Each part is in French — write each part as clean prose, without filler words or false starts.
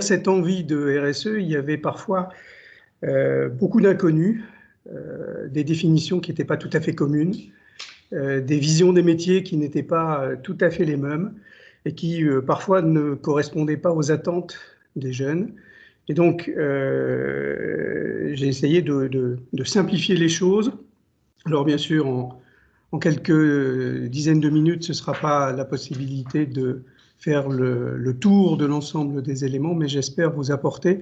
cette envie de RSE, il y avait parfois beaucoup d'inconnus, des définitions qui n'étaient pas tout à fait communes, des visions des métiers qui n'étaient pas tout à fait les mêmes et qui parfois ne correspondaient pas aux attentes des jeunes. Et donc, j'ai essayé de simplifier les choses. Alors bien sûr, en quelques dizaines de minutes, ce ne sera pas la possibilité de faire le tour de l'ensemble des éléments, mais j'espère vous apporter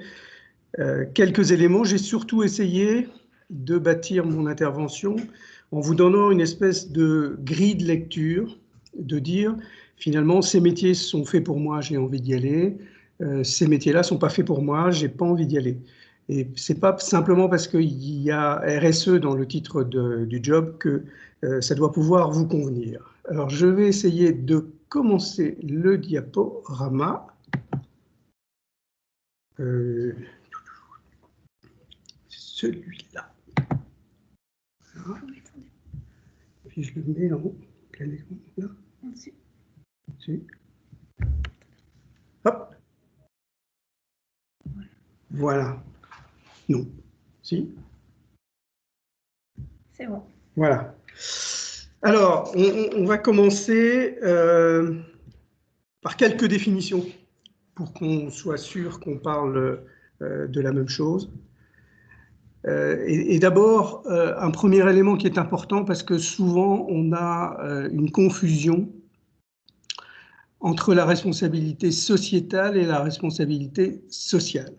quelques éléments. J'ai surtout essayé de bâtir mon intervention en vous donnant une espèce de grille de lecture, de dire finalement ces métiers sont faits pour moi, j'ai envie d'y aller, ces métiers-là ne sont pas faits pour moi, j'ai pas envie d'y aller. Et ce n'est pas simplement parce qu'il y a RSE dans le titre du job que ça doit pouvoir vous convenir. Alors je vais essayer de commencer le diaporama. Celui-là. Puis je le mets en quel écran là? Dessus. Hop. Voilà. Non. Si. C'est bon. Voilà. Alors, on va commencer par quelques définitions pour qu'on soit sûr qu'on parle de la même chose. Et d'abord, un premier élément qui est important parce que souvent on a une confusion entre la responsabilité sociétale et la responsabilité sociale.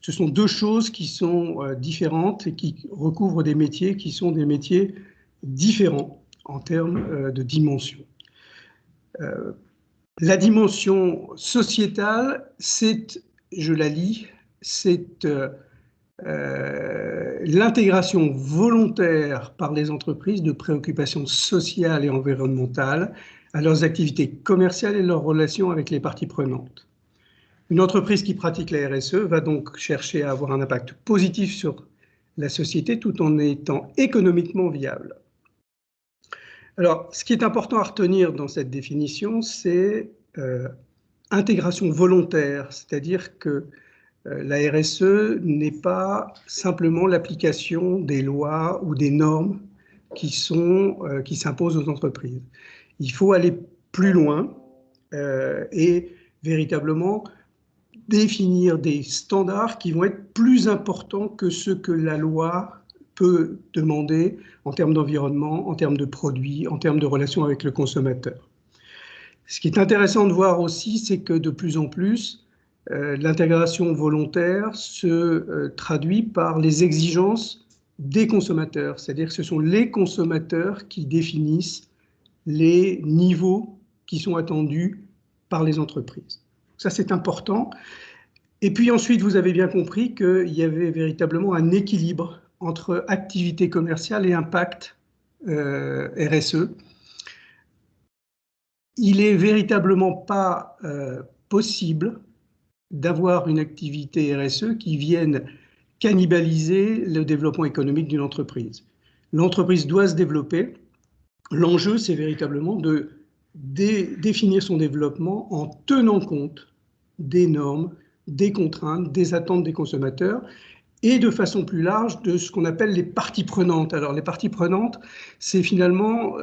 Ce sont deux choses qui sont différentes et qui recouvrent des métiers qui sont des métiers différents en termes de dimension. La dimension sociétale, c'est, je la lis, c'est l'intégration volontaire par les entreprises de préoccupations sociales et environnementales à leurs activités commerciales et leurs relations avec les parties prenantes. Une entreprise qui pratique la RSE va donc chercher à avoir un impact positif sur la société tout en étant économiquement viable. Alors, ce qui est important à retenir dans cette définition, c'est intégration volontaire, c'est-à-dire que la RSE n'est pas simplement l'application des lois ou des normes qui s'imposent aux entreprises. Il faut aller plus loin et véritablement définir des standards qui vont être plus importants que ce que la loi peut demander en termes d'environnement, en termes de produits, en termes de relations avec le consommateur. Ce qui est intéressant de voir aussi, c'est que de plus en plus, l'intégration volontaire se traduit par les exigences des consommateurs, c'est-à-dire que ce sont les consommateurs qui définissent les niveaux qui sont attendus par les entreprises. Ça, c'est important. Et puis ensuite, vous avez bien compris qu'il y avait véritablement un équilibre entre activité commerciale et impact RSE. Il n'est véritablement pas possible d'avoir une activité RSE qui vienne cannibaliser le développement économique d'une entreprise. L'entreprise doit se développer. L'enjeu, c'est véritablement de définir son développement en tenant compte des normes, des contraintes, des attentes des consommateurs et de façon plus large de ce qu'on appelle les parties prenantes. Alors les parties prenantes, c'est finalement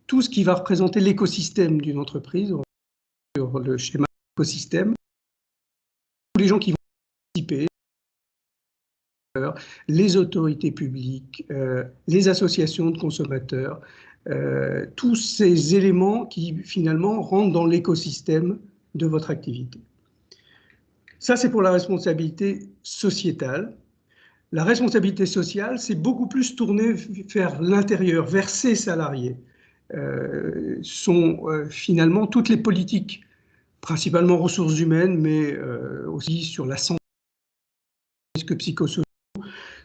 tout ce qui va représenter l'écosystème d'une entreprise, sur le schéma écosystème, tous les gens qui vont participer, les autorités publiques, les associations de consommateurs, tous ces éléments qui finalement rentrent dans l'écosystème de votre activité. Ça, c'est pour la responsabilité sociétale. La responsabilité sociale, c'est beaucoup plus tourné vers l'intérieur, vers ses salariés. Sont finalement toutes les politiques, principalement ressources humaines, mais aussi sur la santé, risques psychosociaux,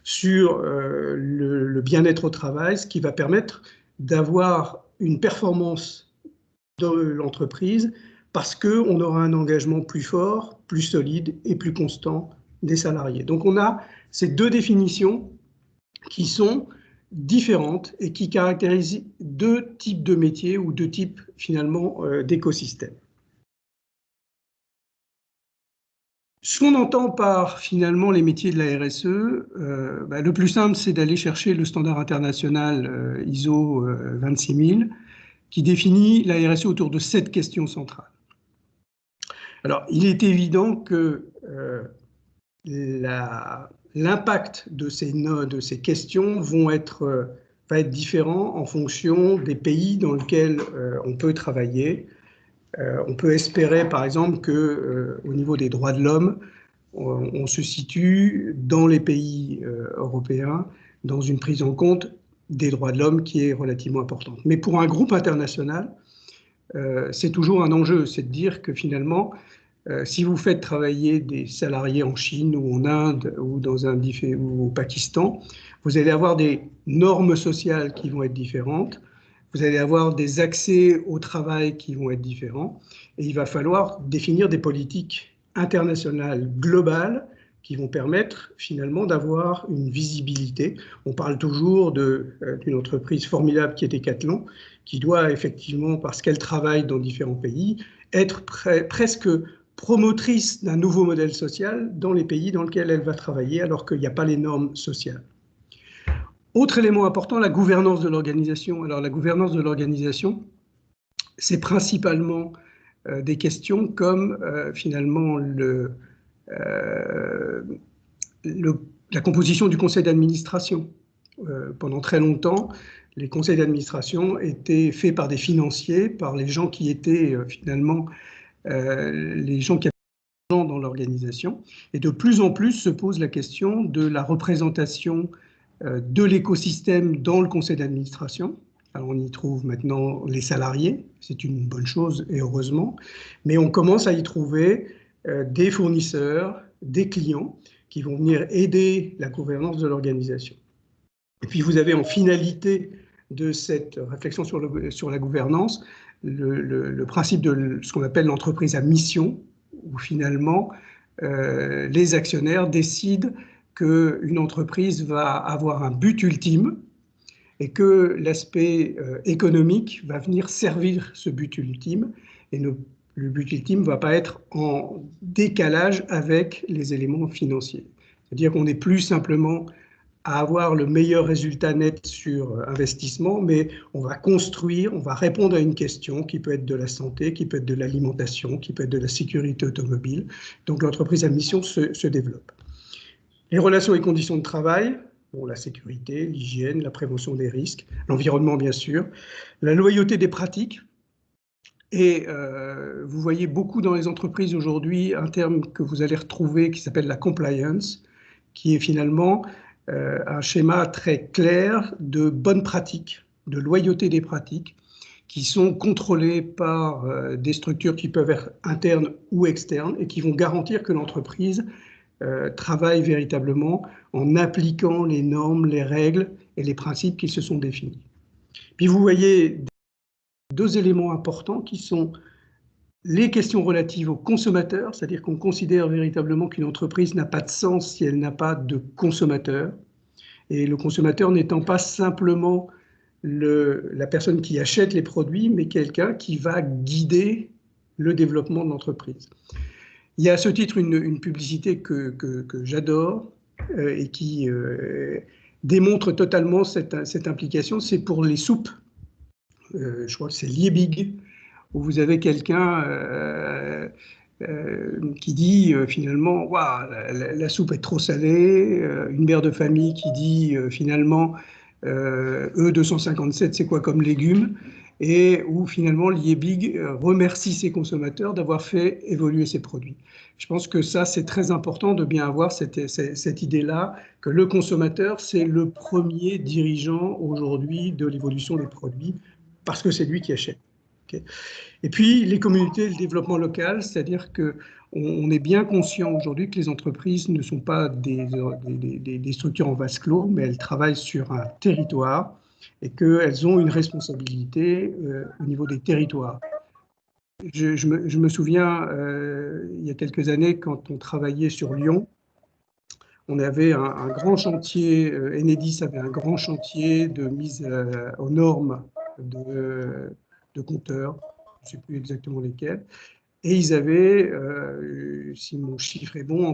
sur le bien-être au travail, ce qui va permettre d'avoir une performance de l'entreprise parce qu'on aura un engagement plus fort, plus solide et plus constant des salariés. Donc on a ces deux définitions qui sont différentes et qui caractérisent deux types de métiers ou deux types finalement d'écosystèmes. Ce qu'on entend par finalement les métiers de la RSE, le plus simple, c'est d'aller chercher le standard international ISO 26000 qui définit la RSE autour de 7 questions centrales. Alors, il est évident que l'impact de ces questions va être différent en fonction des pays dans lesquels on peut travailler. On peut espérer, par exemple, qu'au niveau des droits de l'homme, on se situe dans les pays européens dans une prise en compte des droits de l'homme qui est relativement importante. Mais pour un groupe international, c'est toujours un enjeu, c'est de dire que finalement, si vous faites travailler des salariés en Chine ou en Inde ou ou au Pakistan, vous allez avoir des normes sociales qui vont être différentes, vous allez avoir des accès au travail qui vont être différents, et il va falloir définir des politiques internationales globales qui vont permettre finalement d'avoir une visibilité. On parle toujours d'une entreprise formidable qui est Decathlon, qui doit effectivement, parce qu'elle travaille dans différents pays, être presque promotrice d'un nouveau modèle social dans les pays dans lesquels elle va travailler, alors qu'il n'y a pas les normes sociales. Autre élément important, la gouvernance de l'organisation. Alors la gouvernance de l'organisation, c'est principalement des questions comme finalement la composition du conseil d'administration. Pendant très longtemps, les conseils d'administration étaient faits par des financiers, par les gens qui étaient finalement les gens qui avaient de l'argent dans l'organisation. Et de plus en plus se pose la question de la représentation de l'écosystème dans le conseil d'administration. Alors on y trouve maintenant les salariés, c'est une bonne chose et heureusement, mais on commence à y trouver des fournisseurs, des clients qui vont venir aider la gouvernance de l'organisation. Et puis vous avez en finalité de cette réflexion sur la gouvernance le principe de ce qu'on appelle l'entreprise à mission, où finalement les actionnaires décident qu'une entreprise va avoir un but ultime et que l'aspect économique va venir servir ce but ultime, et le but ultime ne va pas être en décalage avec les éléments financiers. C'est-à-dire qu'on n'est plus simplement à avoir le meilleur résultat net sur investissement, mais on va construire, on va répondre à une question qui peut être de la santé, qui peut être de l'alimentation, qui peut être de la sécurité automobile. Donc l'entreprise à mission se développe. Les relations et conditions de travail, bon, la sécurité, l'hygiène, la prévention des risques, l'environnement bien sûr, la loyauté des pratiques. Et vous voyez beaucoup dans les entreprises aujourd'hui un terme que vous allez retrouver qui s'appelle la compliance, qui est finalement un schéma très clair de bonnes pratiques, de loyauté des pratiques, qui sont contrôlées par des structures qui peuvent être internes ou externes et qui vont garantir que l'entreprise travaille véritablement en appliquant les normes, les règles et les principes qui se sont définis. Puis vous voyez deux éléments importants qui sont les questions relatives aux consommateurs, c'est-à-dire qu'on considère véritablement qu'une entreprise n'a pas de sens si elle n'a pas de consommateurs. Et le consommateur n'étant pas simplement la personne qui achète les produits, mais quelqu'un qui va guider le développement de l'entreprise. Il y a à ce titre une publicité que j'adore et qui démontre totalement cette implication. C'est pour les soupes. Je crois que c'est Liebig, où vous avez quelqu'un qui dit finalement waouh, la soupe est trop salée, une mère de famille qui dit finalement E257 c'est quoi comme légumes, et où finalement Liebig remercie ses consommateurs d'avoir fait évoluer ses produits. Je pense que ça c'est très important de bien avoir cette idée-là, que le consommateur c'est le premier dirigeant aujourd'hui de l'évolution des produits, parce que c'est lui qui achète. Okay. Et puis, les communautés et le développement local, c'est-à-dire qu'on est bien conscient aujourd'hui que les entreprises ne sont pas des structures en vase clos, mais elles travaillent sur un territoire et qu'elles ont une responsabilité au niveau des territoires. Je me souviens, il y a quelques années, quand on travaillait sur Lyon, on avait un grand chantier, Enedis avait un grand chantier de mise aux normes de compteurs, je ne sais plus exactement lesquels. Et ils avaient, si mon chiffre est bon,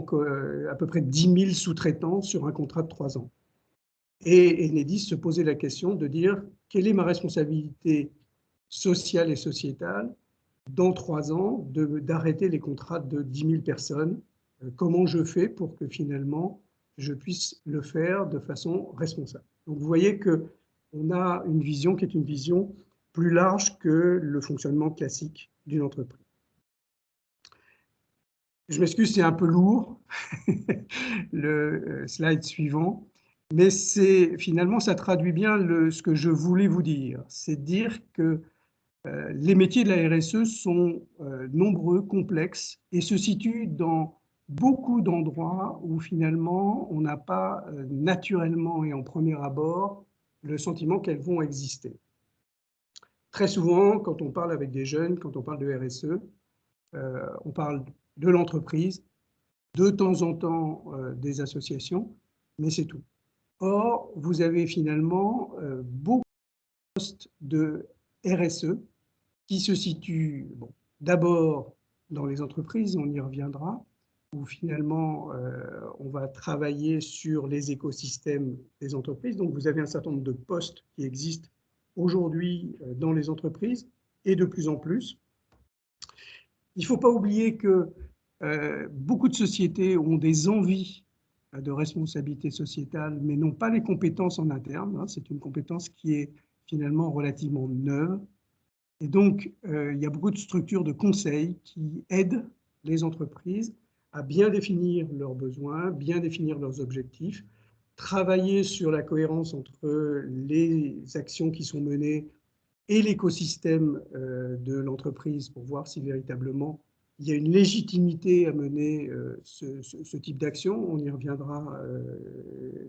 à peu près 10 000 sous-traitants sur un contrat de 3 ans. Et Enedis se posait la question de dire quelle est ma responsabilité sociale et sociétale dans 3 ans d'arrêter les contrats de 10 000 personnes. Comment je fais pour que finalement je puisse le faire de façon responsable. Donc vous voyez qu'on a une vision qui est une vision plus large que le fonctionnement classique d'une entreprise. Je m'excuse, c'est un peu lourd, le slide suivant, mais finalement, ça traduit bien ce que je voulais vous dire. C'est dire que les métiers de la RSE sont nombreux, complexes, et se situent dans beaucoup d'endroits où finalement, on n'a pas naturellement et en premier abord le sentiment qu'elles vont exister. Très souvent, quand on parle avec des jeunes, quand on parle de RSE, on parle de l'entreprise, de temps en temps des associations, mais c'est tout. Or, vous avez finalement beaucoup de postes de RSE qui se situent d'abord dans les entreprises, on y reviendra, où finalement on va travailler sur les écosystèmes des entreprises. Donc vous avez un certain nombre de postes qui existent aujourd'hui dans les entreprises et de plus en plus. Il ne faut pas oublier que beaucoup de sociétés ont des envies de responsabilité sociétale, mais n'ont pas les compétences en interne. C'est une compétence qui est finalement relativement neuve. Et donc, il y a beaucoup de structures de conseil qui aident les entreprises à bien définir leurs besoins, bien définir leurs objectifs, travailler sur la cohérence entre les actions qui sont menées et l'écosystème de l'entreprise pour voir si véritablement il y a une légitimité à mener ce type d'action. On y reviendra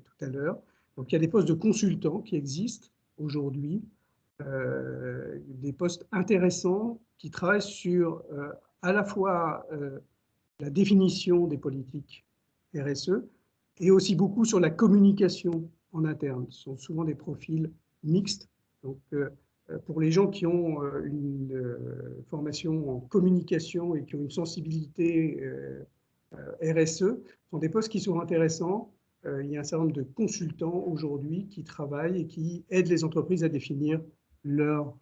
tout à l'heure. Donc il y a des postes de consultants qui existent aujourd'hui, des postes intéressants qui travaillent sur à la fois la définition des politiques RSE et aussi beaucoup sur la communication en interne. Ce sont souvent des profils mixtes. Donc, pour les gens qui ont une formation en communication et qui ont une sensibilité RSE, ce sont des postes qui sont intéressants. Il y a un certain nombre de consultants aujourd'hui qui travaillent et qui aident les entreprises à définir leur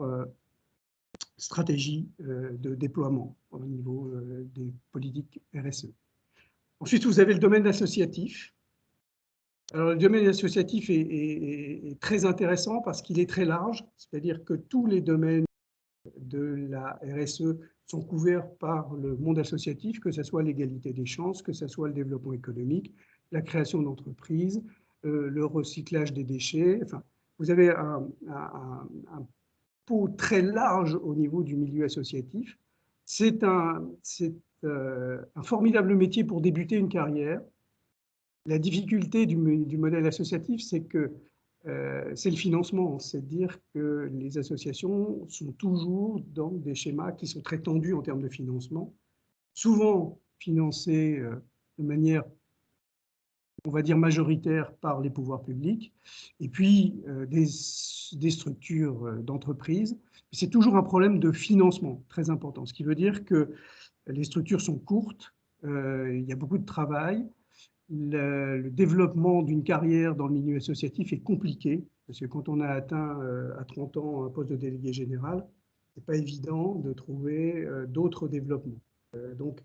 stratégie de déploiement au niveau des politiques RSE. Ensuite, vous avez le domaine associatif. Alors, le domaine associatif est très intéressant parce qu'il est très large, c'est-à-dire que tous les domaines de la RSE sont couverts par le monde associatif, que ce soit l'égalité des chances, que ce soit le développement économique, la création d'entreprises, le recyclage des déchets. Enfin, vous avez un pot très large au niveau du milieu associatif. C'est un formidable métier pour débuter une carrière. La difficulté du modèle associatif, c'est que c'est le financement, c'est de dire que les associations sont toujours dans des schémas qui sont très tendus en termes de financement, souvent financés de manière, on va dire, majoritaire par les pouvoirs publics, et puis des structures d'entreprise. C'est toujours un problème de financement très important, ce qui veut dire que les structures sont courtes, il y a beaucoup de travail, le développement d'une carrière dans le milieu associatif est compliqué, parce que quand on a atteint à 30 ans un poste de délégué général, ce n'est pas évident de trouver d'autres développements. Donc,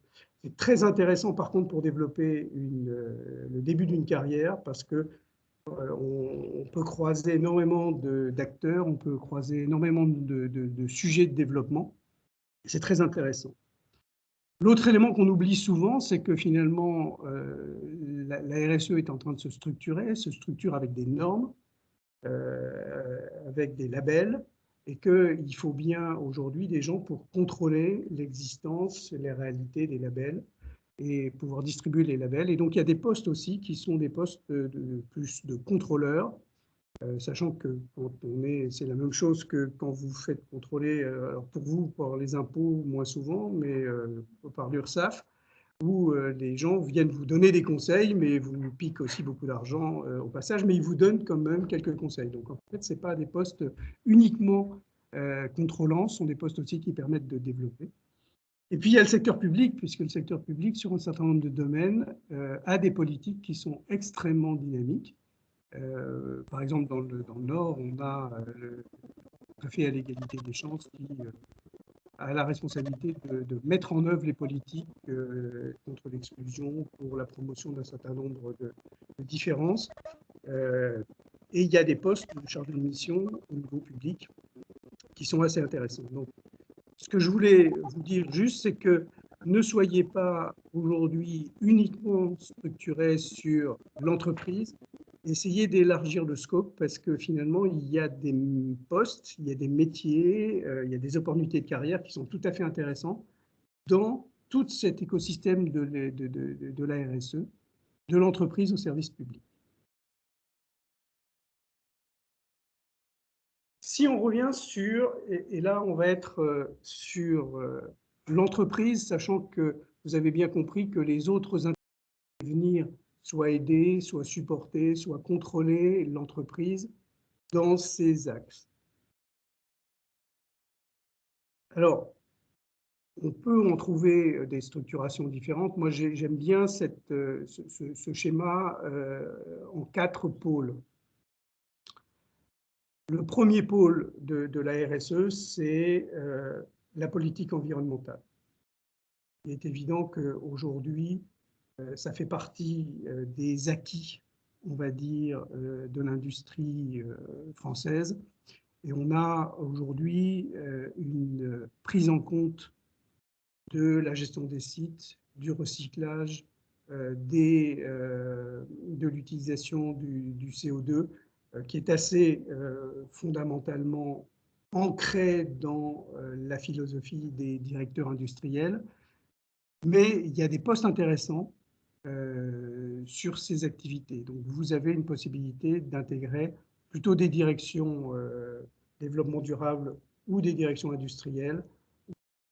c'est très intéressant par contre pour développer le début d'une carrière, parce que on peut croiser énormément d'acteurs, on peut croiser énormément de sujets de développement. C'est très intéressant. L'autre élément qu'on oublie souvent, c'est que finalement, la RSE est en train de se structure avec des normes, avec des labels, et qu'il faut bien aujourd'hui des gens pour contrôler l'existence et les réalités des labels et pouvoir distribuer les labels. Et donc, il y a des postes aussi qui sont des postes plus de contrôleurs, sachant que quand c'est la même chose que quand vous faites contrôler, alors pour vous, par les impôts, moins souvent, mais par l'URSSAF, où les gens viennent vous donner des conseils, mais vous piquent aussi beaucoup d'argent au passage, mais ils vous donnent quand même quelques conseils. Donc en fait, ce n'est pas des postes uniquement contrôlants, ce sont des postes aussi qui permettent de développer. Et puis, il y a le secteur public, puisque le secteur public, sur un certain nombre de domaines, a des politiques qui sont extrêmement dynamiques. Par exemple, dans le Nord, on a le préfet à l'égalité des chances qui a la responsabilité de mettre en œuvre les politiques contre l'exclusion pour la promotion d'un certain nombre de différences. Et il y a des postes de chargés de mission au niveau public qui sont assez intéressants. Donc, ce que je voulais vous dire juste, c'est que ne soyez pas aujourd'hui uniquement structurés sur l'entreprise. Essayez d'élargir le scope parce que finalement, il y a des postes, il y a des métiers, il y a des opportunités de carrière qui sont tout à fait intéressants dans tout cet écosystème de la RSE, de l'entreprise au service public. Si on revient sur, et là on va être sur l'entreprise, sachant que vous avez bien compris que les autres intervenir soit aider, soit supporter, soit contrôler l'entreprise dans ces axes. Alors, on peut en trouver des structurations différentes. Moi, j'aime bien ce schéma en 4 pôles. Le premier pôle de la RSE, c'est la politique environnementale. Il est évident qu'aujourd'hui, ça fait partie des acquis, on va dire, de l'industrie française. Et on a aujourd'hui une prise en compte de la gestion des sites, du recyclage, de l'utilisation du CO2, qui est assez fondamentalement ancrée dans la philosophie des directeurs industriels. Mais il y a des postes intéressants sur ces activités. Donc, vous avez une possibilité d'intégrer plutôt des directions développement durable ou des directions industrielles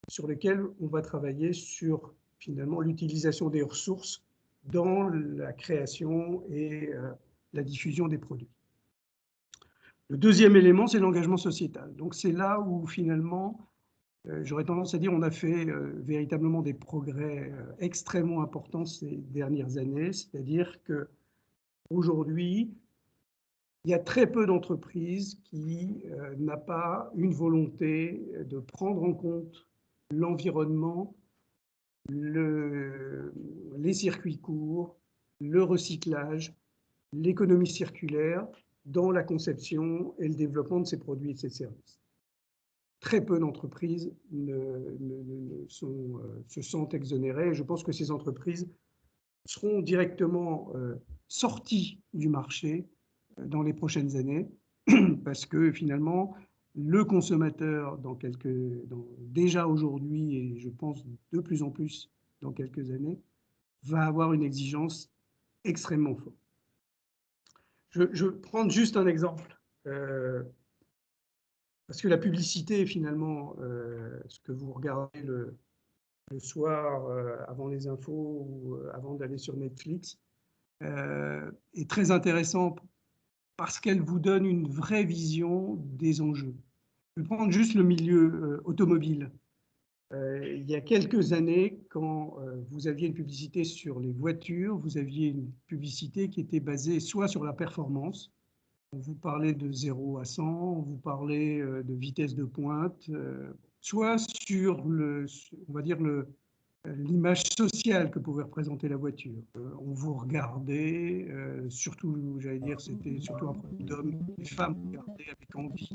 sur lesquelles on va travailler sur finalement l'utilisation des ressources dans la création et la diffusion des produits. Le deuxième élément, c'est l'engagement sociétal. Donc, c'est là où finalement, j'aurais tendance à dire on a fait véritablement des progrès extrêmement importants ces dernières années, c'est-à-dire qu'aujourd'hui, il y a très peu d'entreprises qui n'ont pas une volonté de prendre en compte l'environnement, les circuits courts, le recyclage, l'économie circulaire dans la conception et le développement de ces produits et de ces services. Très peu d'entreprises se sentent exonérées. Je pense que ces entreprises seront directement sorties du marché dans les prochaines années parce que finalement, le consommateur, déjà aujourd'hui et je pense de plus en plus dans quelques années, va avoir une exigence extrêmement forte. Je vais prendre juste un exemple. Parce que la publicité, finalement, ce que vous regardez le soir avant les infos ou avant d'aller sur Netflix, est très intéressant parce qu'elle vous donne une vraie vision des enjeux. Je vais prendre juste le milieu automobile. Il y a quelques années, quand vous aviez une publicité sur les voitures, vous aviez une publicité qui était basée soit sur la performance, on vous parlait de 0 à 100, on vous parlait de vitesse de pointe, soit sur on va dire l'image sociale que pouvait représenter la voiture. On vous regardait, surtout, j'allais dire, c'était surtout un produit d'hommes, les femmes regardaient avec envie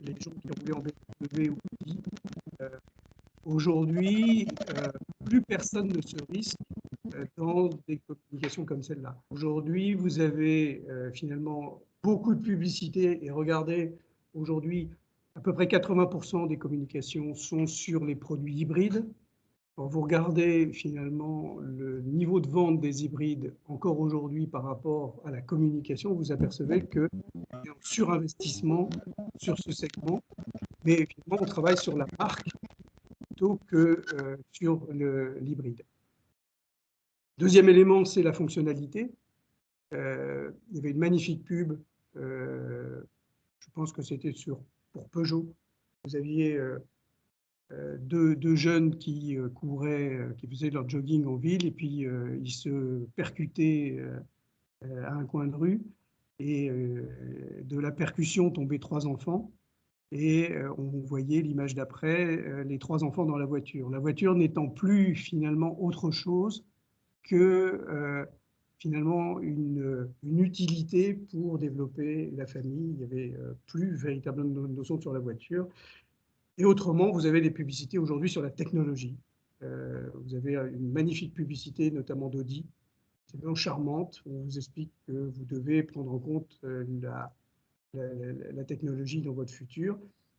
les gens qui roulaient en BMW ou Audi. Aujourd'hui, plus personne ne se risque dans des communications comme celle-là. Aujourd'hui, vous avez finalement beaucoup de publicité et regardez, aujourd'hui, à peu près 80% des communications sont sur les produits hybrides. Quand vous regardez finalement le niveau de vente des hybrides encore aujourd'hui par rapport à la communication, vous apercevez qu'il y a un surinvestissement sur ce segment, mais finalement on travaille sur la marque plutôt que sur l'hybride. Deuxième élément, c'est la fonctionnalité. Il y avait une magnifique pub, je pense que c'était pour Peugeot. Vous aviez deux jeunes qui couraient, qui faisaient leur jogging en ville, et puis ils se percutaient à un coin de rue, et de la percussion tombaient trois enfants, et on voyait l'image d'après, les trois enfants dans la voiture n'étant plus finalement autre chose que finalement une utilité pour développer la famille. Il n'y avait plus véritablement de notion sur la voiture. Et autrement, vous avez des publicités aujourd'hui sur la technologie. Vous avez une magnifique publicité, notamment d'Audi. C'est vraiment charmante. On vous explique que vous devez prendre en compte la technologie dans votre futur.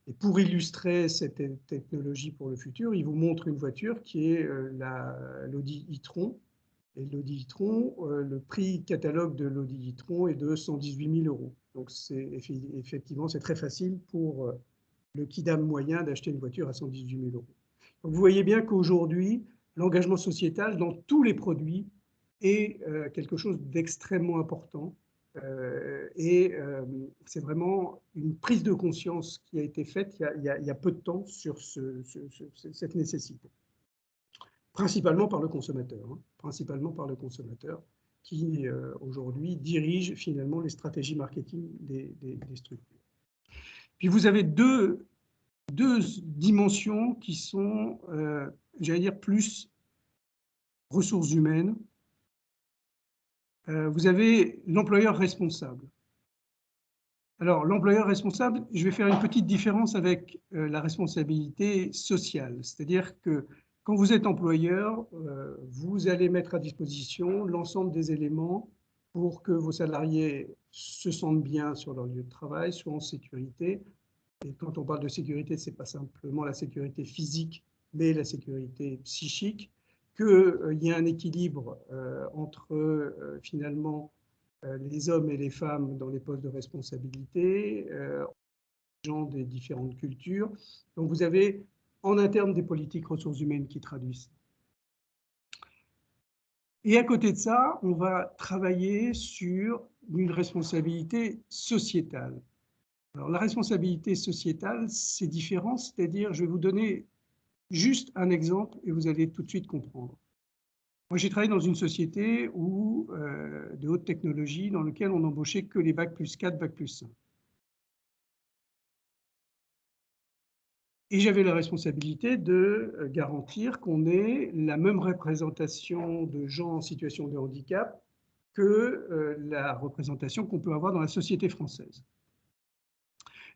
Et pour illustrer cette technologie pour le futur, il vous montre une voiture qui est l'Audi e-tron. Et l'Audi e-tron, le prix catalogue de l'Audi e-tron est de 118 000 €. Donc effectivement, c'est très facile pour le kidam moyen d'acheter une voiture à 118 000 €. Donc vous voyez bien qu'aujourd'hui, l'engagement sociétal dans tous les produits est quelque chose d'extrêmement important. Et c'est vraiment une prise de conscience qui a été faite il y a peu de temps sur cette nécessité. Principalement par le consommateur, principalement par le consommateur qui aujourd'hui dirige finalement les stratégies marketing des structures. Puis vous avez deux dimensions qui sont, j'allais dire, plus ressources humaines. Vous avez l'employeur responsable. Alors, l'employeur responsable, je vais faire une petite différence avec la responsabilité sociale. C'est-à-dire que quand vous êtes employeur, vous allez mettre à disposition l'ensemble des éléments pour que vos salariés se sentent bien sur leur lieu de travail, soient en sécurité. Et quand on parle de sécurité, ce n'est pas simplement la sécurité physique, mais la sécurité psychique, qu'il y ait un équilibre entre finalement les hommes et les femmes dans les postes de responsabilité, les gens des différentes cultures. Donc vous avez en interne des politiques ressources humaines qui traduisent. Et à côté de ça, on va travailler sur une responsabilité sociétale. Alors la responsabilité sociétale, c'est différent, c'est-à-dire, je vais vous donner juste un exemple et vous allez tout de suite comprendre. Moi, j'ai travaillé dans une société de haute technologie dans laquelle on n'embauchait que les Bac+4, Bac+5. Et j'avais la responsabilité de garantir qu'on ait la même représentation de gens en situation de handicap que la représentation qu'on peut avoir dans la société française.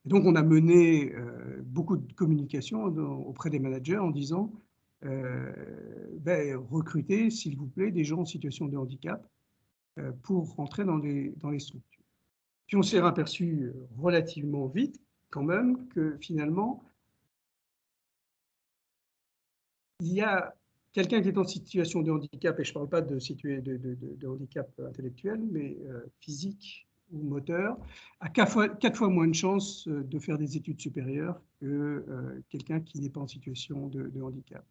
Et donc, on a mené beaucoup de communication auprès des managers en disant recrutez, s'il vous plaît, des gens en situation de handicap pour rentrer dans les structures. Puis on s'est aperçu relativement vite, quand même, que finalement, il y a quelqu'un qui est en situation de handicap, et je ne parle pas de handicap intellectuel, mais physique ou moteur, a 4 fois moins de chances de faire des études supérieures que quelqu'un qui n'est pas en situation de handicap.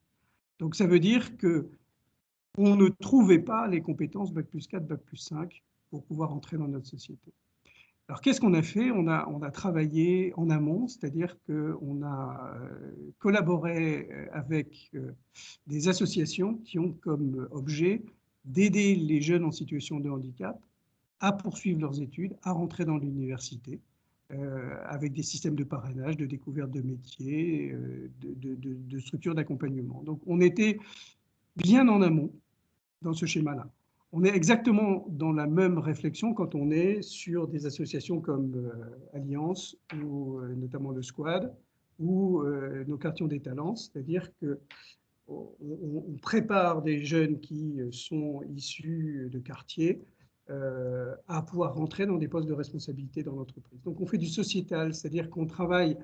Donc ça veut dire qu'on ne trouvait pas les compétences Bac+4, Bac+5 pour pouvoir entrer dans notre société. Alors qu'est-ce qu'on a fait? On a travaillé en amont, c'est-à-dire qu'on a collaboré avec des associations qui ont comme objet d'aider les jeunes en situation de handicap à poursuivre leurs études, à rentrer dans l'université, avec des systèmes de parrainage, de découverte de métiers, de structures d'accompagnement. Donc on était bien en amont dans ce schéma-là. On est exactement dans la même réflexion quand on est sur des associations comme Alliance, ou notamment le Squad, ou nos quartiers des talents, c'est-à-dire qu'on prépare des jeunes qui sont issus de quartiers à pouvoir rentrer dans des postes de responsabilité dans l'entreprise. Donc on fait du sociétal, c'est-à-dire qu'on travaille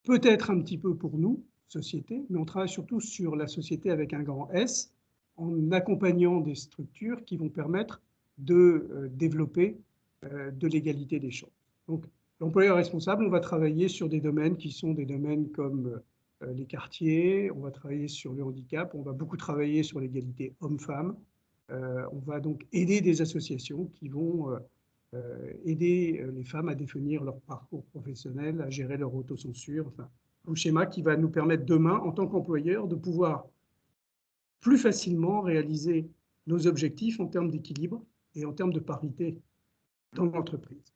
peut-être un petit peu pour nous, société, mais on travaille surtout sur la société avec un grand S, en accompagnant des structures qui vont permettre de développer de l'égalité des chances. Donc, l'employeur responsable, on va travailler sur des domaines qui sont des domaines comme les quartiers, on va travailler sur le handicap, on va beaucoup travailler sur l'égalité homme-femme. On va donc aider des associations qui vont aider les femmes à définir leur parcours professionnel, à gérer leur autocensure. Enfin, ou schéma qui va nous permettre demain, en tant qu'employeur, de pouvoir plus facilement réaliser nos objectifs en termes d'équilibre et en termes de parité dans l'entreprise.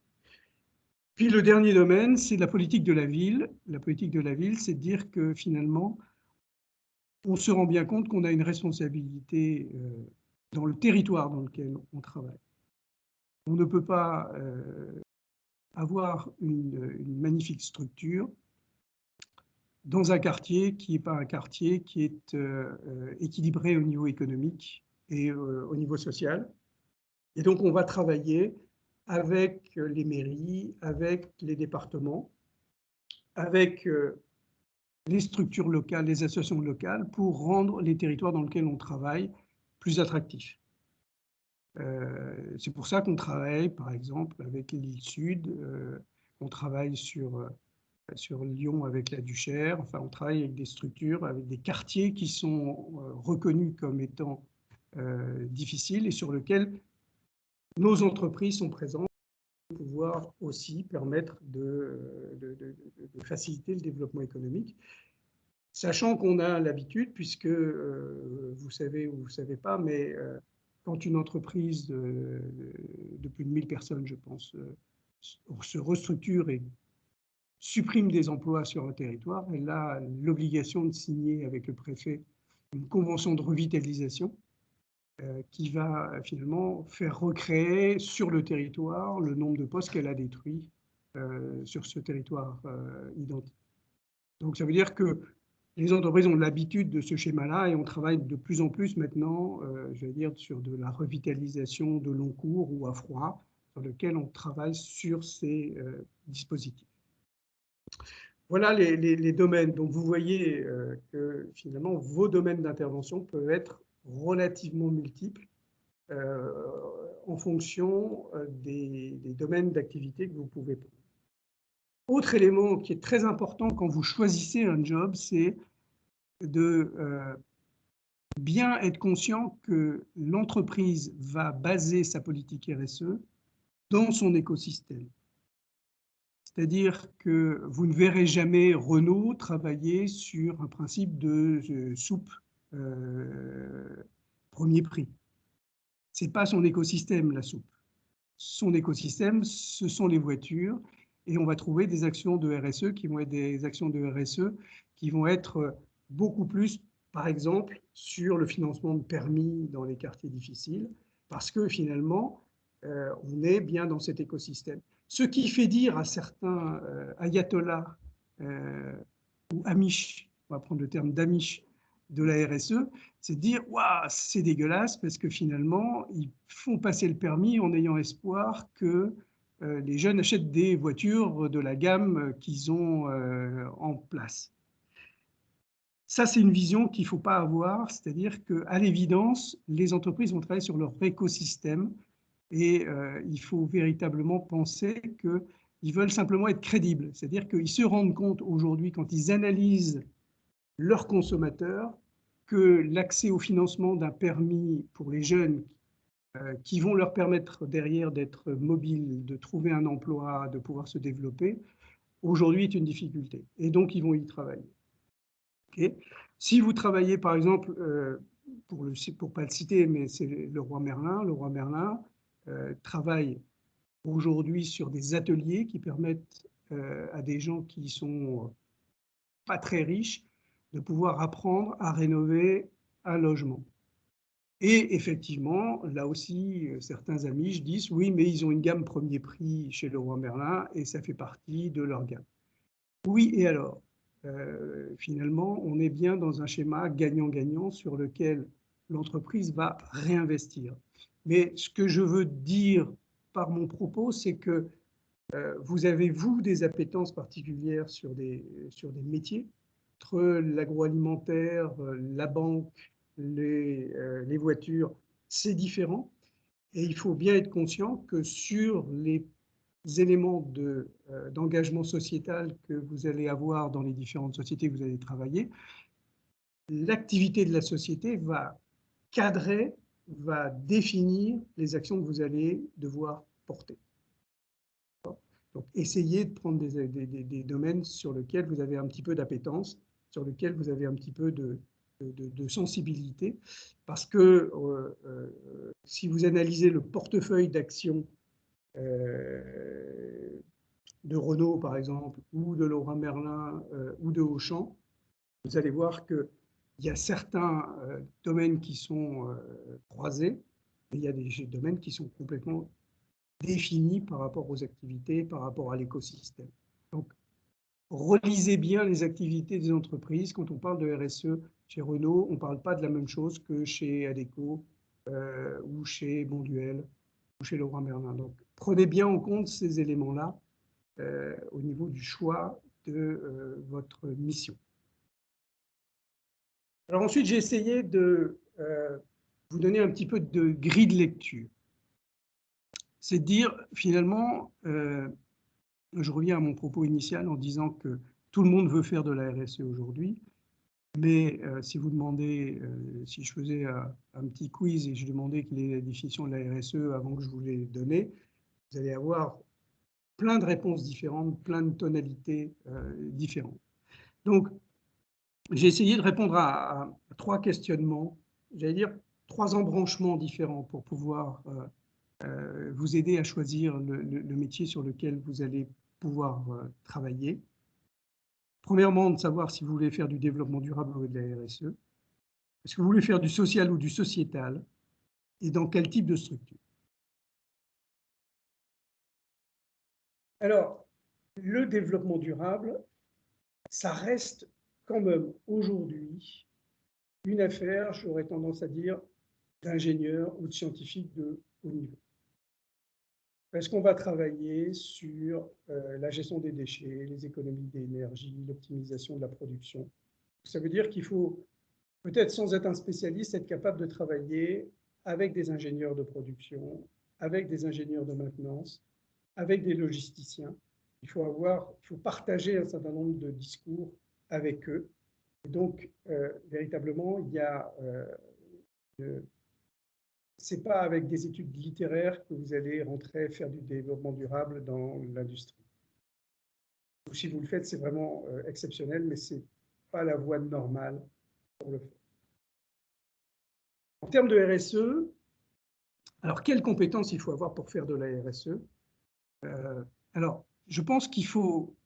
Puis le dernier domaine, c'est la politique de la ville. La politique de la ville, c'est de dire que finalement, on se rend bien compte qu'on a une responsabilité dans le territoire dans lequel on travaille. On ne peut pas avoir une magnifique structure dans un quartier qui n'est pas un quartier qui est équilibré au niveau économique et au niveau social. Et donc, on va travailler avec les mairies, avec les départements, avec les structures locales, les associations locales, pour rendre les territoires dans lesquels on travaille plus attractifs. C'est pour ça qu'on travaille, par exemple, avec l'île Sud, on travaille sur Lyon avec la Duchère, enfin on travaille avec des structures, avec des quartiers qui sont reconnus comme étant difficiles et sur lesquels nos entreprises sont présentes pour pouvoir aussi permettre de faciliter le développement économique. Sachant qu'on a l'habitude, puisque vous savez ou vous ne savez pas, mais quand une entreprise de plus de 1000 personnes, je pense, se restructure et supprime des emplois sur un territoire, elle a l'obligation de signer avec le préfet une convention de revitalisation qui va finalement faire recréer sur le territoire le nombre de postes qu'elle a détruits sur ce territoire identique. Donc ça veut dire que les entreprises ont l'habitude de ce schéma-là et on travaille de plus en plus maintenant, je vais dire, sur de la revitalisation de long cours ou à froid, sur lequel on travaille sur ces dispositifs. Voilà les domaines. Donc vous voyez que finalement vos domaines d'intervention peuvent être relativement multiples en fonction des domaines d'activité que vous pouvez prendre. Autre élément qui est très important quand vous choisissez un job, c'est de bien être conscient que l'entreprise va baser sa politique RSE dans son écosystème. C'est-à-dire que vous ne verrez jamais Renault travailler sur un principe de soupe premier prix. Ce n'est pas son écosystème, la soupe. Son écosystème, ce sont les voitures. Et on va trouver des actions de RSE qui vont être des actions de RSE qui vont être beaucoup plus, par exemple, sur le financement de permis dans les quartiers difficiles, parce que finalement, on est bien dans cet écosystème. Ce qui fait dire à certains ayatollahs ou amish, on va prendre le terme d'amish de la RSE, c'est de dire waouh, c'est dégueulasse parce que finalement, ils font passer le permis en ayant espoir que les jeunes achètent des voitures de la gamme qu'ils ont en place. Ça, c'est une vision qu'il ne faut pas avoir, c'est-à-dire qu'à l'évidence, les entreprises vont travailler sur leur écosystème et il faut véritablement penser qu'ils veulent simplement être crédibles, c'est-à-dire qu'ils se rendent compte aujourd'hui, quand ils analysent leurs consommateurs, que l'accès au financement d'un permis pour les jeunes qui vont leur permettre derrière d'être mobiles, de trouver un emploi, de pouvoir se développer, aujourd'hui est une difficulté. Et donc, ils vont y travailler. Okay. Si vous travaillez, par exemple, pour ne pas le citer, mais c'est Leroy Merlin travaille aujourd'hui sur des ateliers qui permettent à des gens qui sont pas très riches de pouvoir apprendre à rénover un logement. Et effectivement, là aussi, certains amis je disent oui, mais ils ont une gamme premier prix chez Leroy Merlin et ça fait partie de leur gamme. Oui, et alors finalement, on est bien dans un schéma gagnant-gagnant sur lequel l'entreprise va réinvestir. Mais ce que je veux dire par mon propos, c'est que vous avez, vous, des appétences particulières sur des métiers, entre l'agroalimentaire, la banque, les voitures, c'est différent. Et il faut bien être conscient que sur les éléments d'engagement sociétal que vous allez avoir dans les différentes sociétés que vous allez travailler, l'activité de la société va cadrer, va définir les actions que vous allez devoir porter. Donc, essayez de prendre des domaines sur lesquels vous avez un petit peu d'appétence, sur lesquels vous avez un petit peu de sensibilité, parce que si vous analysez le portefeuille d'actions de Renault, par exemple, ou de Leroy Merlin, ou de Auchan, vous allez voir qu'il y a certains domaines qui sont croisés, et il y a des domaines qui sont complètement définis par rapport aux activités, par rapport à l'écosystème. Donc, relisez bien les activités des entreprises. Quand on parle de RSE chez Renault, on ne parle pas de la même chose que chez Adecco, ou chez Bonduelle, ou chez Leroy Merlin. Donc, prenez bien en compte ces éléments-là au niveau du choix de votre mission. Alors ensuite, j'ai essayé de vous donner un petit peu de grille de lecture. C'est de dire, finalement, je reviens à mon propos initial en disant que tout le monde veut faire de la RSE aujourd'hui, mais si vous demandez, si je faisais un petit quiz et je demandais quelle est la définition de la RSE avant que je vous l'ai donnée, vous allez avoir plein de réponses différentes, plein de tonalités différentes. Donc, j'ai essayé de répondre à 3 questionnements, j'allais dire 3 embranchements différents pour pouvoir vous aider à choisir le métier sur lequel vous allez pouvoir travailler. Premièrement, de savoir si vous voulez faire du développement durable ou de la RSE. Est-ce que vous voulez faire du social ou du sociétal? Et dans quel type de structure? Alors, le développement durable, ça reste quand même aujourd'hui une affaire, j'aurais tendance à dire, d'ingénieurs ou de scientifiques de haut niveau. Parce qu'on va travailler sur la gestion des déchets, les économies d'énergie, l'optimisation de la production. Ça veut dire qu'il faut, peut-être sans être un spécialiste, être capable de travailler avec des ingénieurs de production, avec des ingénieurs de maintenance, avec des logisticiens. Il faut partager un certain nombre de discours avec eux. Et donc, véritablement, il y a c'est pas avec des études littéraires que vous allez rentrer faire du développement durable dans l'industrie. Ou si vous le faites, c'est vraiment exceptionnel, mais c'est pas la voie normale pour le faire. En termes de RSE, alors quelles compétences il faut avoir pour faire de la RSE? Alors, je pense qu'il faut,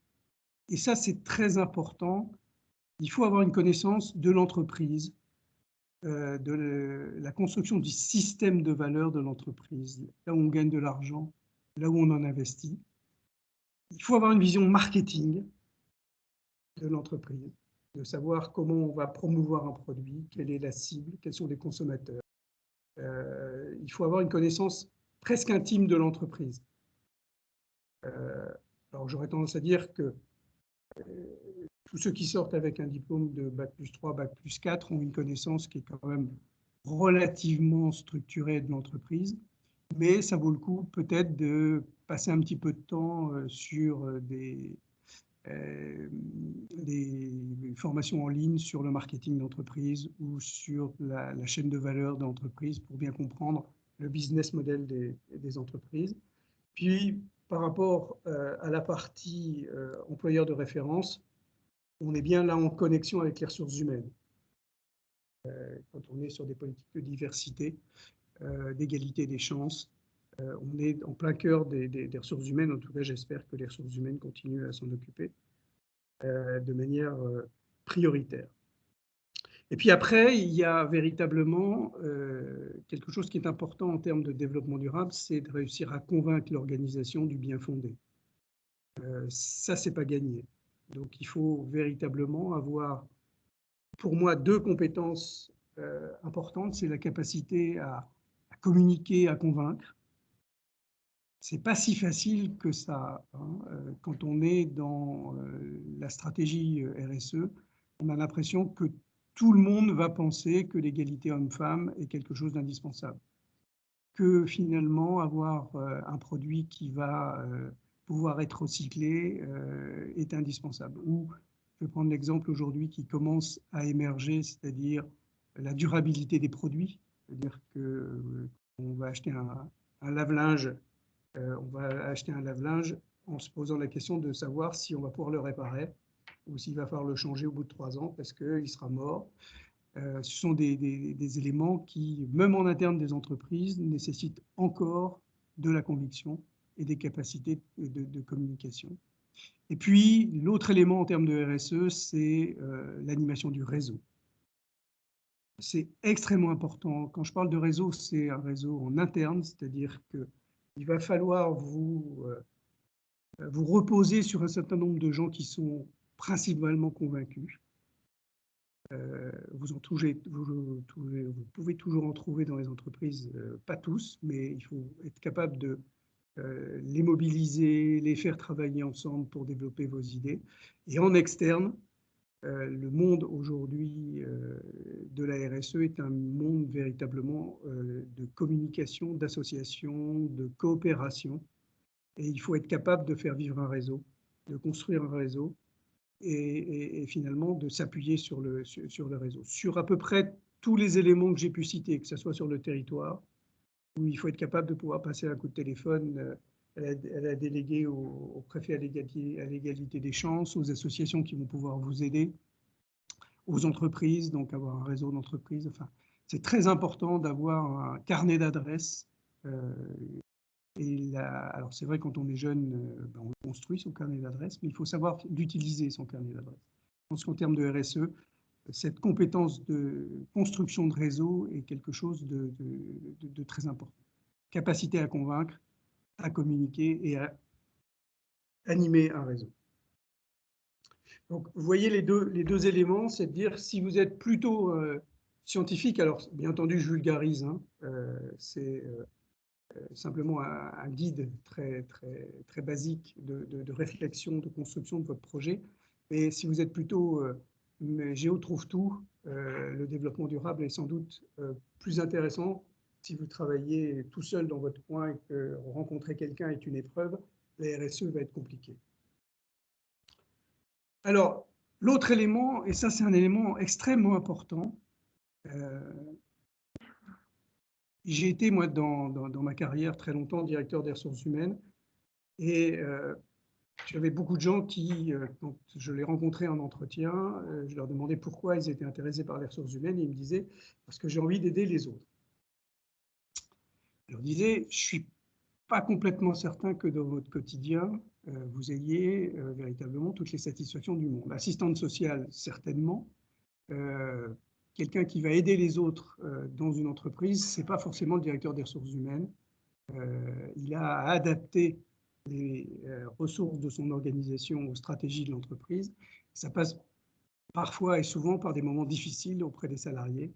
et ça c'est très important, il faut avoir une connaissance de l'entreprise, de la construction du système de valeur de l'entreprise, là où on gagne de l'argent, là où on en investit. Il faut avoir une vision marketing de l'entreprise, de savoir comment on va promouvoir un produit, quelle est la cible, quels sont les consommateurs. Il faut avoir une connaissance presque intime de l'entreprise. Alors j'aurais tendance à dire que tous ceux qui sortent avec un diplôme de Bac+3, Bac+4 ont une connaissance qui est quand même relativement structurée de l'entreprise, mais ça vaut le coup peut-être de passer un petit peu de temps sur des formations en ligne sur le marketing d'entreprise ou sur la chaîne de valeur d'entreprise pour bien comprendre le business model des entreprises. Puis, par rapport à la partie employeur de référence, on est bien là en connexion avec les ressources humaines. Quand on est sur des politiques de diversité, d'égalité des chances, on est en plein cœur des ressources humaines. En tout cas, j'espère que les ressources humaines continuent à s'en occuper de manière prioritaire. Et puis après, il y a véritablement quelque chose qui est important en termes de développement durable, c'est de réussir à convaincre l'organisation du bien fondé. Ça, c'est pas gagné. Donc, il faut véritablement avoir, pour moi, 2 compétences importantes. C'est la capacité à communiquer, à convaincre. C'est pas si facile que ça. Hein. Quand on est dans la stratégie RSE, on a l'impression que tout le monde va penser que l'égalité homme-femme est quelque chose d'indispensable. Que finalement, avoir un produit qui va pouvoir être recyclé est indispensable. Ou, je vais prendre l'exemple aujourd'hui qui commence à émerger, c'est-à-dire la durabilité des produits. C'est-à-dire qu'on va acheter un lave-linge, on va acheter un lave-linge, en se posant la question de savoir si on va pouvoir le réparer ou s'il va falloir le changer au bout de 3 ans parce qu'il sera mort. Ce sont des éléments qui, même en interne des entreprises, nécessitent encore de la conviction et des capacités de communication. Et puis, l'autre élément en termes de RSE, c'est l'animation du réseau. C'est extrêmement important. Quand je parle de réseau, c'est un réseau en interne, c'est-à-dire qu'il va falloir vous reposer sur un certain nombre de gens qui sont principalement convaincus. Vous pouvez toujours en trouver dans les entreprises, pas tous, mais il faut être capable de les mobiliser, les faire travailler ensemble pour développer vos idées. Et en externe, le monde aujourd'hui de la RSE est un monde véritablement de communication, d'association, de coopération. Et il faut être capable de faire vivre un réseau, de construire un réseau et finalement de s'appuyer sur le réseau. Sur à peu près tous les éléments que j'ai pu citer, que ce soit sur le territoire, où il faut être capable de pouvoir passer un coup de téléphone à la déléguée, au préfet à l'égalité des chances, aux associations qui vont pouvoir vous aider, aux entreprises, donc avoir un réseau d'entreprises. Enfin, c'est très important d'avoir un carnet d'adresses. Alors c'est vrai, quand on est jeune, on construit son carnet d'adresses, mais il faut savoir l'utiliser, son carnet d'adresses. Je pense qu'en termes de RSE, cette compétence de construction de réseau est quelque chose de très important. Capacité à convaincre, à communiquer et à animer un réseau. Donc, vous voyez les deux éléments, c'est de dire si vous êtes plutôt scientifique, alors bien entendu je vulgarise, hein, c'est simplement un guide très basique de réflexion, de construction de votre projet. Mais si vous êtes plutôt Géo trouve tout, le développement durable est sans doute plus intéressant. Si vous travaillez tout seul dans votre coin et que rencontrer quelqu'un est une épreuve, la RSE va être compliquée. Alors, l'autre élément, et ça c'est un élément extrêmement important, j'ai été, moi, dans ma carrière très longtemps directeur des ressources humaines, et j'avais beaucoup de gens qui, quand je les rencontrais en entretien, je leur demandais pourquoi ils étaient intéressés par les ressources humaines, et ils me disaient « parce que j'ai envie d'aider les autres ». Je leur disais « je ne suis pas complètement certain que dans votre quotidien, vous ayez véritablement toutes les satisfactions du monde. Assistante sociale, certainement. Quelqu'un qui va aider les autres dans une entreprise, ce n'est pas forcément le directeur des ressources humaines. Il a à adapter les ressources de son organisation aux stratégies de l'entreprise. Ça passe parfois et souvent par des moments difficiles auprès des salariés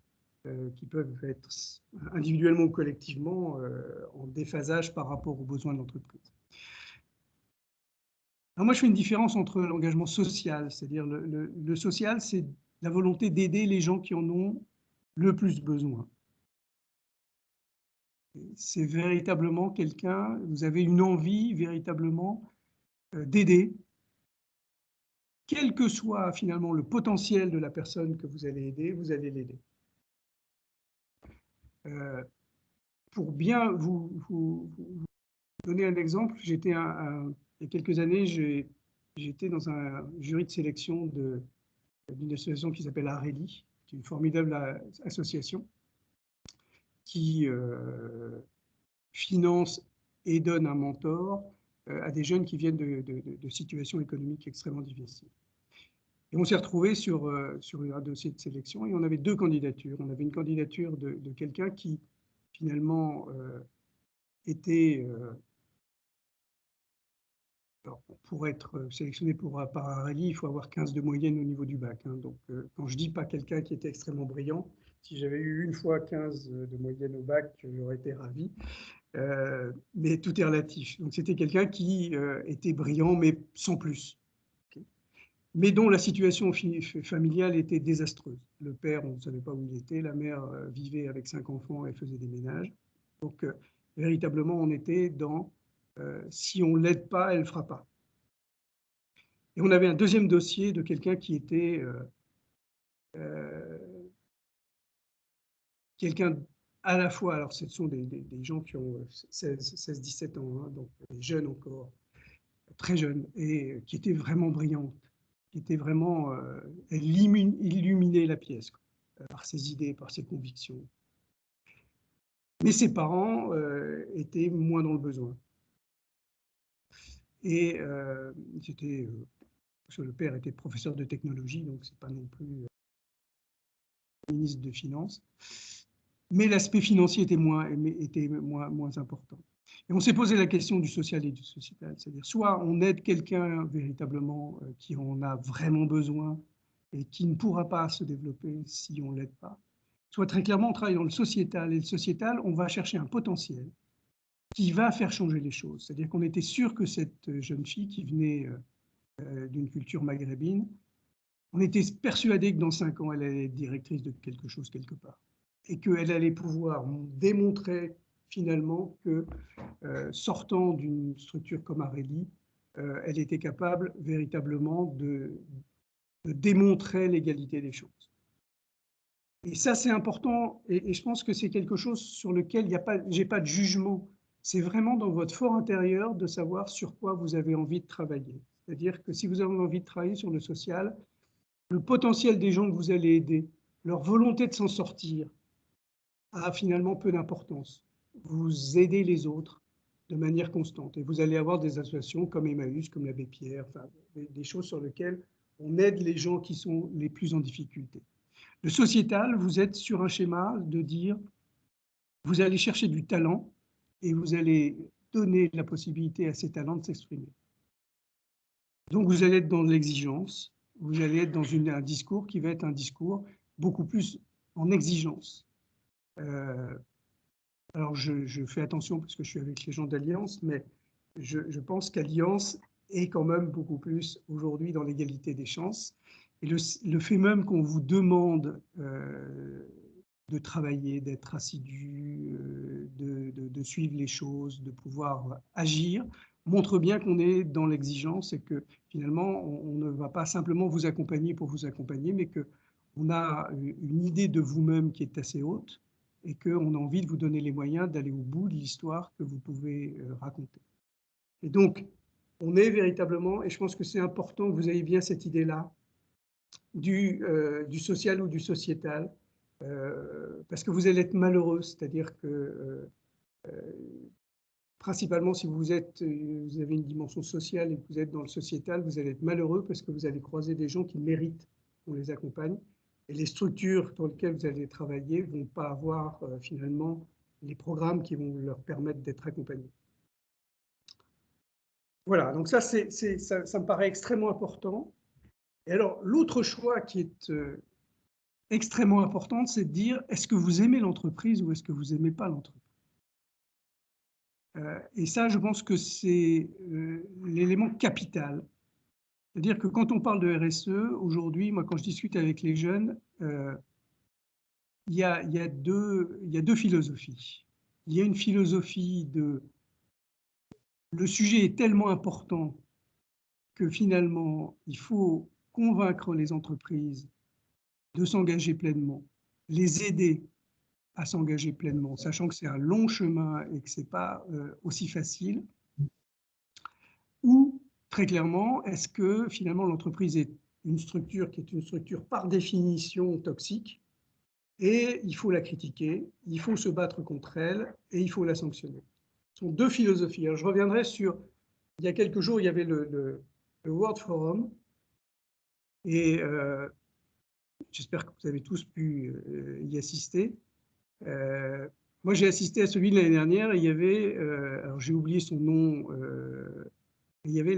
qui peuvent être individuellement ou collectivement en déphasage par rapport aux besoins de l'entreprise. Alors moi, je fais une différence entre l'engagement social, c'est-à-dire le social, c'est la volonté d'aider les gens qui en ont le plus besoin. C'est véritablement quelqu'un, vous avez une envie véritablement d'aider, quel que soit finalement le potentiel de la personne que vous allez aider, vous allez l'aider. Pour bien vous donner un exemple, il y a quelques années, j'étais dans un jury de sélection d'une association qui s'appelle Areli, qui est une formidable association qui finance et donne un mentor à des jeunes qui viennent de situations économiques extrêmement difficiles. Et on s'est retrouvé sur un dossier de sélection et on avait deux candidatures. On avait une candidature de quelqu'un qui, finalement, était... alors, pour être sélectionné par un rallye, il faut avoir 15 de moyenne au niveau du bac. Hein. Donc, quand je dis pas quelqu'un qui était extrêmement brillant, si j'avais eu une fois 15 de moyenne au bac, j'aurais été ravi. Mais tout est relatif. Donc, c'était quelqu'un qui était brillant, mais sans plus. Mais dont la situation familiale était désastreuse. Le père, on ne savait pas où il était, la mère vivait avec 5 enfants et faisait des ménages. Donc, véritablement, on était dans si on ne l'aide pas, elle ne fera pas. Et on avait un deuxième dossier de quelqu'un qui était quelqu'un à la fois, alors ce sont des gens qui ont 16-17 ans, hein, donc des jeunes encore, très jeune et qui était vraiment brillante, qui était vraiment, elle illuminait la pièce quoi, par ses idées, par ses convictions. Mais ses parents étaient moins dans le besoin. Et parce que le père était professeur de technologie, donc c'est pas non plus ministre de Finances. Mais l'aspect financier était moins important. Et on s'est posé la question du social et du sociétal, c'est-à-dire soit on aide quelqu'un véritablement qui en a vraiment besoin et qui ne pourra pas se développer si on ne l'aide pas, soit très clairement on travaille dans le sociétal, et le sociétal, on va chercher un potentiel qui va faire changer les choses. C'est-à-dire qu'on était sûr que cette jeune fille qui venait d'une culture maghrébine, on était persuadé que dans 5 ans, elle allait être directrice de quelque chose quelque part et qu'elle allait pouvoir démontrer finalement que sortant d'une structure comme Areli, elle était capable véritablement de démontrer l'égalité des chances. Et ça, c'est important, et je pense que c'est quelque chose sur lequel j'ai pas de jugement. C'est vraiment dans votre fort intérieur de savoir sur quoi vous avez envie de travailler. C'est-à-dire que si vous avez envie de travailler sur le social, le potentiel des gens que vous allez aider, leur volonté de s'en sortir, a finalement peu d'importance. Vous aidez les autres de manière constante. Et vous allez avoir des associations comme Emmaüs, comme l'Abbé Pierre, enfin, des choses sur lesquelles on aide les gens qui sont les plus en difficulté. Le sociétal, vous êtes sur un schéma de dire, vous allez chercher du talent et vous allez donner la possibilité à ces talents de s'exprimer. Donc vous allez être dans l'exigence, vous allez être dans un discours qui va être un discours beaucoup plus en exigence. Alors je fais attention parce que je suis avec les gens d'Alliance, mais je pense qu'Alliance est quand même beaucoup plus aujourd'hui dans l'égalité des chances. Et le fait même qu'on vous demande de travailler, d'être assidu, de suivre les choses, de pouvoir agir, montre bien qu'on est dans l'exigence et que finalement, on ne va pas simplement vous accompagner pour vous accompagner, mais qu'on a une idée de vous-même qui est assez haute et qu'on a envie de vous donner les moyens d'aller au bout de l'histoire que vous pouvez raconter. Et donc, on est véritablement, et je pense que c'est important que vous ayez bien cette idée-là, du social ou du sociétal, parce que vous allez être malheureux, c'est-à-dire que principalement si vous avez une dimension sociale et que vous êtes dans le sociétal, vous allez être malheureux parce que vous allez croiser des gens qui méritent qu'on les accompagne. Et les structures dans lesquelles vous allez travailler ne vont pas avoir finalement les programmes qui vont leur permettre d'être accompagnés. Voilà, donc ça me paraît extrêmement important. Et alors, l'autre choix qui est extrêmement important, c'est de dire, est-ce que vous aimez l'entreprise ou est-ce que vous n'aimez pas l'entreprise? Et ça, je pense que c'est l'élément capital. C'est-à-dire que quand on parle de RSE, aujourd'hui, moi, quand je discute avec les jeunes, il y a deux philosophies. Il y a une philosophie de le sujet est tellement important que finalement, il faut convaincre les entreprises de s'engager pleinement, les aider à s'engager pleinement, sachant que c'est un long chemin et que ce n'est pas aussi facile. Ou, très clairement, est-ce que finalement l'entreprise est une structure qui est une structure par définition toxique et il faut la critiquer, il faut se battre contre elle et il faut la sanctionner. Ce sont deux philosophies. Alors, je reviendrai sur, il y a quelques jours, il y avait le World Forum et j'espère que vous avez tous pu y assister. Moi, j'ai assisté à celui de l'année dernière et il y avait, alors j'ai oublié son nom, il y avait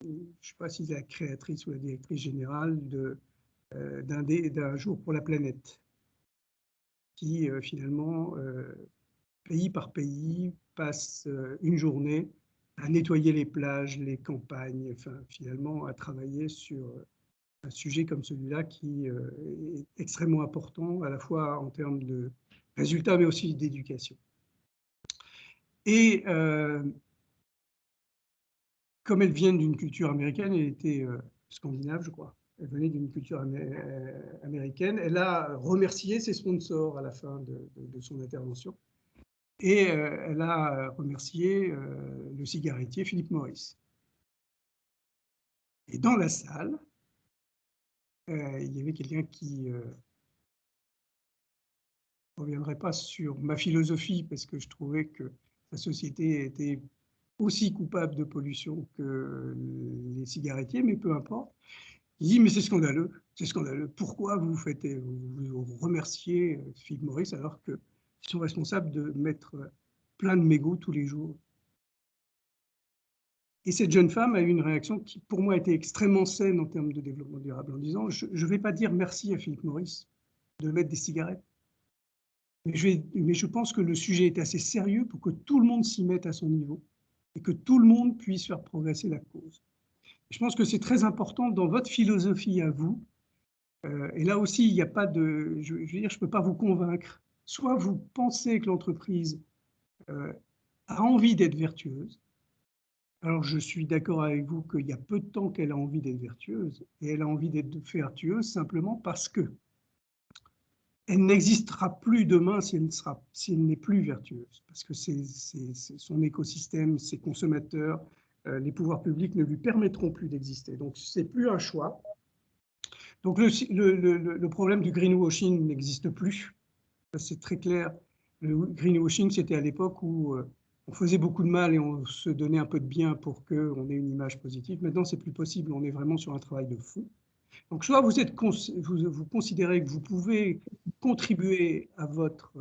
je ne sais pas si c'est la créatrice ou la directrice générale d'un jour pour la planète, qui finalement, pays par pays, passe une journée à nettoyer les plages, les campagnes, enfin finalement à travailler sur un sujet comme celui-là qui est extrêmement important, à la fois en termes de résultats, mais aussi d'éducation. Et comme elle vient d'une culture américaine, elle était scandinave, je crois. Elle venait d'une culture américaine. Elle a remercié ses sponsors à la fin de son intervention. et elle a remercié le cigarettier Philip Morris. Et dans la salle, il y avait quelqu'un qui ne reviendrait pas sur ma philosophie, parce que je trouvais que la société était aussi coupable de pollution que les cigarettiers, mais peu importe. Il dit, mais c'est scandaleux. Pourquoi vous remerciez Philip Morris alors qu'ils sont responsables de mettre plein de mégots tous les jours? Et cette jeune femme a eu une réaction qui, pour moi, était extrêmement saine en termes de développement durable, en disant, je ne vais pas dire merci à Philip Morris de mettre des cigarettes, mais je pense que le sujet est assez sérieux pour que tout le monde s'y mette à son niveau et que tout le monde puisse faire progresser la cause. Je pense que c'est très important dans votre philosophie à vous. Et là aussi, il n'y a pas de... Je veux dire, je ne peux pas vous convaincre. Soit vous pensez que l'entreprise a envie d'être vertueuse. Alors, je suis d'accord avec vous qu'il y a peu de temps qu'elle a envie d'être vertueuse. Et elle a envie d'être vertueuse simplement parce que elle n'existera plus demain si elle n'est plus vertueuse. Parce que c'est son écosystème, ses consommateurs, les pouvoirs publics ne lui permettront plus d'exister. Donc, ce n'est plus un choix. Donc le problème du greenwashing n'existe plus. C'est très clair. Le greenwashing, c'était à l'époque où on faisait beaucoup de mal et on se donnait un peu de bien pour qu'on ait une image positive. Maintenant, c'est plus possible. On est vraiment sur un travail de fond. Donc, soit vous considérez que vous pouvez contribuer à votre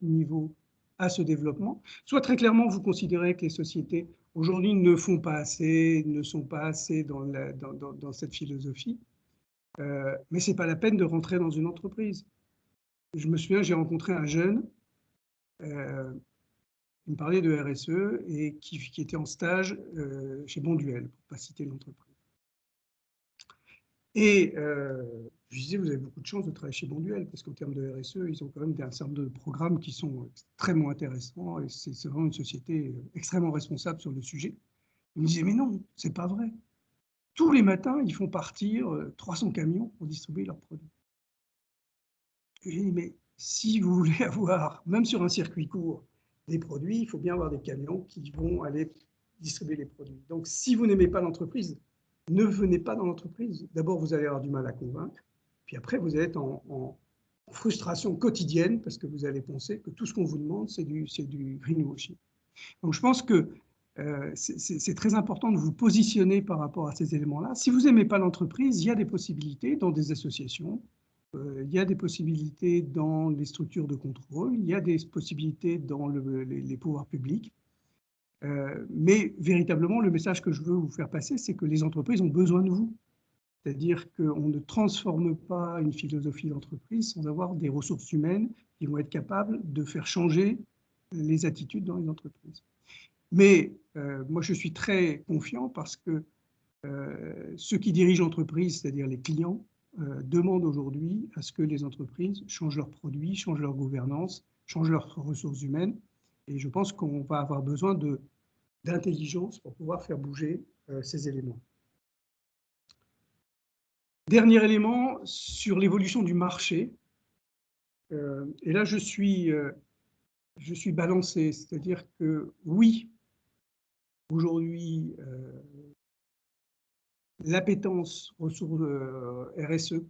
niveau à ce développement, soit très clairement, vous considérez que les sociétés aujourd'hui ne font pas assez, ne sont pas assez dans cette philosophie. Mais ce n'est pas la peine de rentrer dans une entreprise. Je me souviens, j'ai rencontré un jeune, il me parlait de RSE et qui était en stage chez Bonduelle, pour ne pas citer l'entreprise. Et je disais, vous avez beaucoup de chance de travailler chez Bonduelle, parce qu'en termes de RSE, ils ont quand même un certain nombre de programmes qui sont extrêmement intéressants, et c'est vraiment une société extrêmement responsable sur le sujet. Il me disait, mais non, c'est pas vrai. Tous les matins, ils font partir 300 camions pour distribuer leurs produits. J'ai dit, mais si vous voulez avoir, même sur un circuit court, des produits, il faut bien avoir des camions qui vont aller distribuer les produits. Donc, si vous n'aimez pas l'entreprise, ne venez pas dans l'entreprise. D'abord, vous allez avoir du mal à convaincre. Puis après, vous allez être en frustration quotidienne parce que vous allez penser que tout ce qu'on vous demande, c'est du greenwashing. Donc, je pense que c'est très important de vous positionner par rapport à ces éléments-là. Si vous n'aimez pas l'entreprise, il y a des possibilités dans des associations, il y a des possibilités dans les structures de contrôle, il y a des possibilités dans les pouvoirs publics. Mais véritablement, le message que je veux vous faire passer, c'est que les entreprises ont besoin de vous. C'est-à-dire qu'on ne transforme pas une philosophie d'entreprise sans avoir des ressources humaines qui vont être capables de faire changer les attitudes dans les entreprises. Mais moi, je suis très confiant parce que ceux qui dirigent l'entreprise, c'est-à-dire les clients, demandent aujourd'hui à ce que les entreprises changent leurs produits, changent leur gouvernance, changent leurs ressources humaines. Et je pense qu'on va avoir besoin d'intelligence pour pouvoir faire bouger ces éléments. Dernier élément sur l'évolution du marché. Et là, je suis balancé, c'est-à-dire que oui, aujourd'hui, l'appétence ressources RSE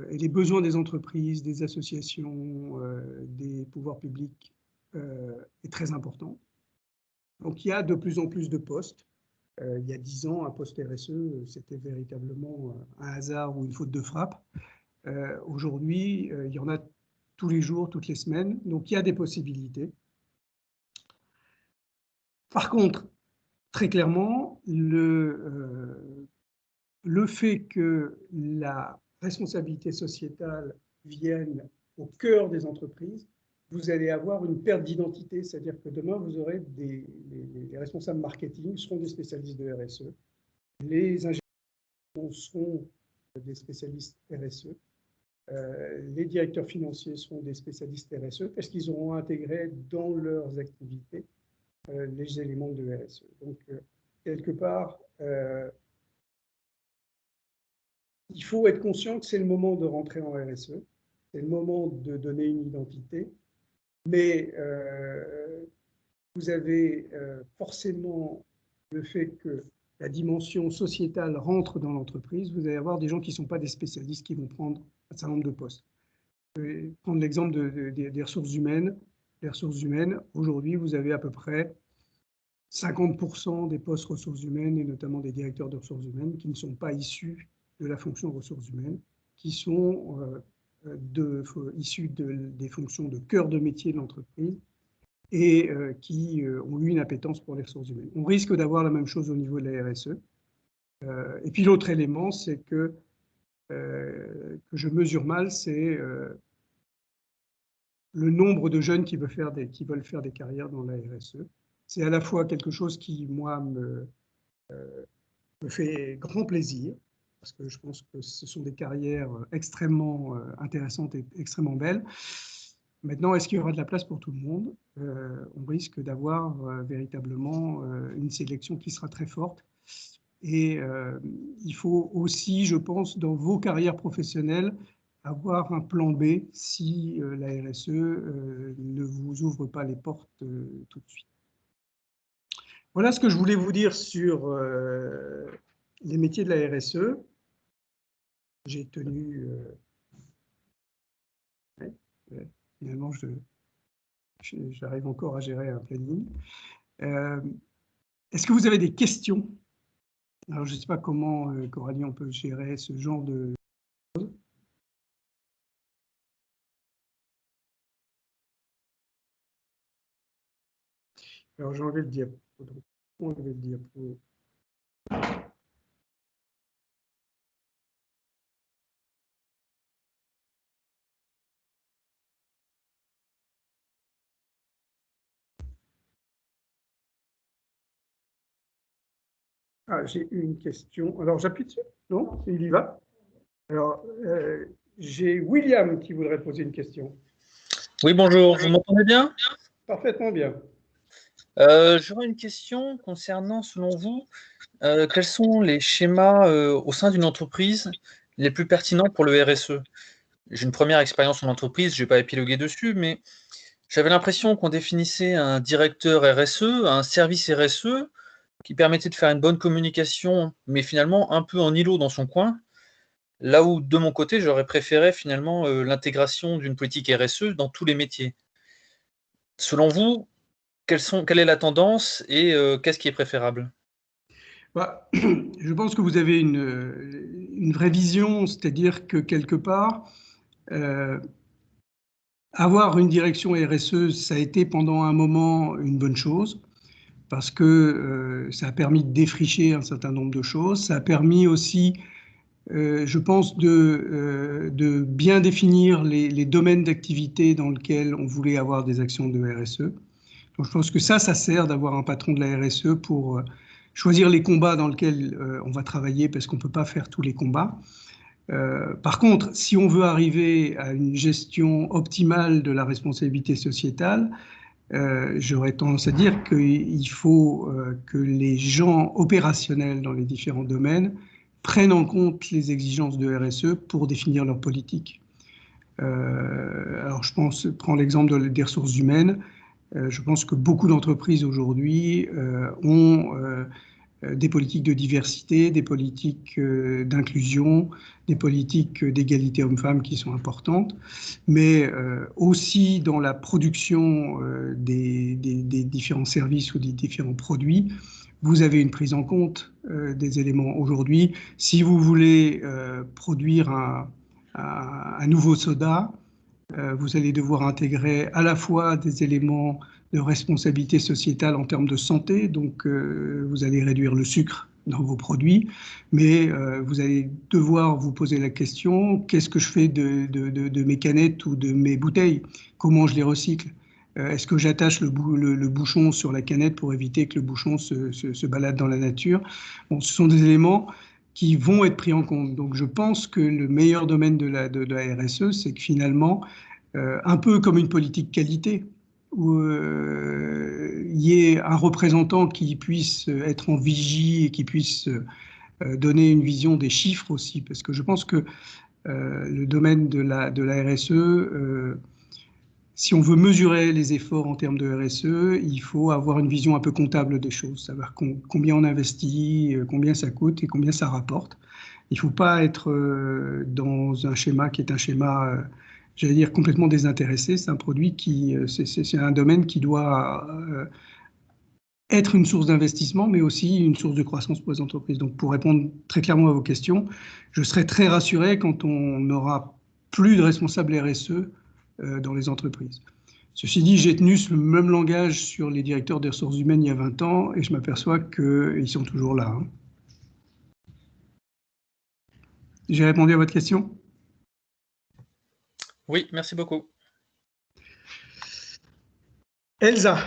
et les besoins des entreprises, des associations, des pouvoirs publics est très important. Donc il y a de plus en plus de postes. Il y a 10 ans, un poste RSE, c'était véritablement un hasard ou une faute de frappe. Aujourd'hui, il y en a tous les jours, toutes les semaines, donc il y a des possibilités. Par contre, très clairement, le fait que la responsabilité sociétale vienne au cœur des entreprises, vous allez avoir une perte d'identité, c'est-à-dire que demain, vous aurez les responsables marketing seront des spécialistes de RSE, les ingénieurs seront des spécialistes RSE, les directeurs financiers seront des spécialistes RSE parce qu'ils auront intégré dans leurs activités les éléments de RSE. Donc, quelque part, il faut être conscient que c'est le moment de rentrer en RSE, c'est le moment de donner une identité. Mais vous avez forcément le fait que la dimension sociétale rentre dans l'entreprise. Vous allez avoir des gens qui ne sont pas des spécialistes qui vont prendre un certain nombre de postes. Je vais prendre l'exemple des ressources humaines. Les ressources humaines, aujourd'hui, vous avez à peu près 50% des postes ressources humaines, et notamment des directeurs de ressources humaines, qui ne sont pas issus de la fonction ressources humaines, qui sont issus des fonctions de cœur de métier de l'entreprise et qui ont eu une appétence pour les ressources humaines. On risque d'avoir la même chose au niveau de la RSE. Et puis l'autre élément, c'est que je mesure mal, c'est le nombre de jeunes qui veulent faire des carrières dans la RSE. C'est à la fois quelque chose qui, moi, me fait grand plaisir, parce que je pense que ce sont des carrières extrêmement intéressantes et extrêmement belles. Maintenant, est-ce qu'il y aura de la place pour tout le monde? On risque d'avoir véritablement une sélection qui sera très forte. Et il faut aussi, je pense, dans vos carrières professionnelles, avoir un plan B si la RSE ne vous ouvre pas les portes tout de suite. Voilà ce que je voulais vous dire sur les métiers de la RSE. J'ai tenu... finalement, j'arrive encore à gérer un planning. Est-ce que vous avez des questions? Alors, je ne sais pas comment, Coralie, on peut gérer ce genre de choses. Alors, j'ai enlevé le diapo. Donc, enlever le diapo. Ah, j'ai une question. Alors, j'appuie dessus? Non? Il y va? Alors, j'ai William qui voudrait poser une question. Oui, bonjour, vous m'entendez bien? Parfaitement bien. J'aurais une question concernant, selon vous, quels sont les schémas au sein d'une entreprise les plus pertinents pour le RSE? J'ai une première expérience en entreprise, je ne vais pas épiloguer dessus, mais j'avais l'impression qu'on définissait un directeur RSE, un service RSE, qui permettait de faire une bonne communication, mais finalement un peu en îlot dans son coin, là où, de mon côté, j'aurais préféré finalement l'intégration d'une politique RSE dans tous les métiers. Selon vous, quelle est la tendance et qu'est-ce qui est préférable? Bah, je pense que vous avez une vraie vision, c'est-à-dire que quelque part, avoir une direction RSE, ça a été pendant un moment une bonne chose, parce que ça a permis de défricher un certain nombre de choses. Ça a permis aussi, je pense, de bien définir les domaines d'activité dans lesquels on voulait avoir des actions de RSE. Donc, je pense que ça sert d'avoir un patron de la RSE pour choisir les combats dans lesquels on va travailler, parce qu'on ne peut pas faire tous les combats. Par contre, si on veut arriver à une gestion optimale de la responsabilité sociétale, j'aurais tendance à dire qu'il faut que les gens opérationnels dans les différents domaines prennent en compte les exigences de RSE pour définir leur politique. Alors, prends l'exemple des ressources humaines. Je pense que beaucoup d'entreprises aujourd'hui ont des politiques de diversité, des politiques d'inclusion, des politiques d'égalité hommes-femmes qui sont importantes, mais aussi dans la production des différents services ou des différents produits, vous avez une prise en compte des éléments aujourd'hui. Si vous voulez produire un nouveau soda, vous allez devoir intégrer à la fois des éléments de responsabilité sociétale en termes de santé, donc vous allez réduire le sucre dans vos produits, mais vous allez devoir vous poser la question, qu'est-ce que je fais de mes canettes ou de mes bouteilles? Comment je les recycle? Est-ce que j'attache le bouchon sur la canette pour éviter que le bouchon se balade dans la nature? Bon, ce sont des éléments qui vont être pris en compte. Donc je pense que le meilleur domaine de la RSE, c'est que finalement, un peu comme une politique qualité, où il y ait un représentant qui puisse être en vigie et qui puisse donner une vision des chiffres aussi, parce que je pense que le domaine de la RSE si on veut mesurer les efforts en termes de RSE, il faut avoir une vision un peu comptable des choses, savoir combien on investit, combien ça coûte et combien ça rapporte. Il ne faut pas être dans un schéma qui est un schéma, j'allais dire, complètement désintéressé. C'est un produit c'est un domaine qui doit être une source d'investissement, mais aussi une source de croissance pour les entreprises. Donc, pour répondre très clairement à vos questions, je serai très rassuré quand on n'aura plus de responsables RSE dans les entreprises. Ceci dit, j'ai tenu ce même langage sur les directeurs des ressources humaines il y a 20 ans et je m'aperçois qu'ils sont toujours là. Hein. J'ai répondu à votre question? Oui, merci beaucoup. Elsa.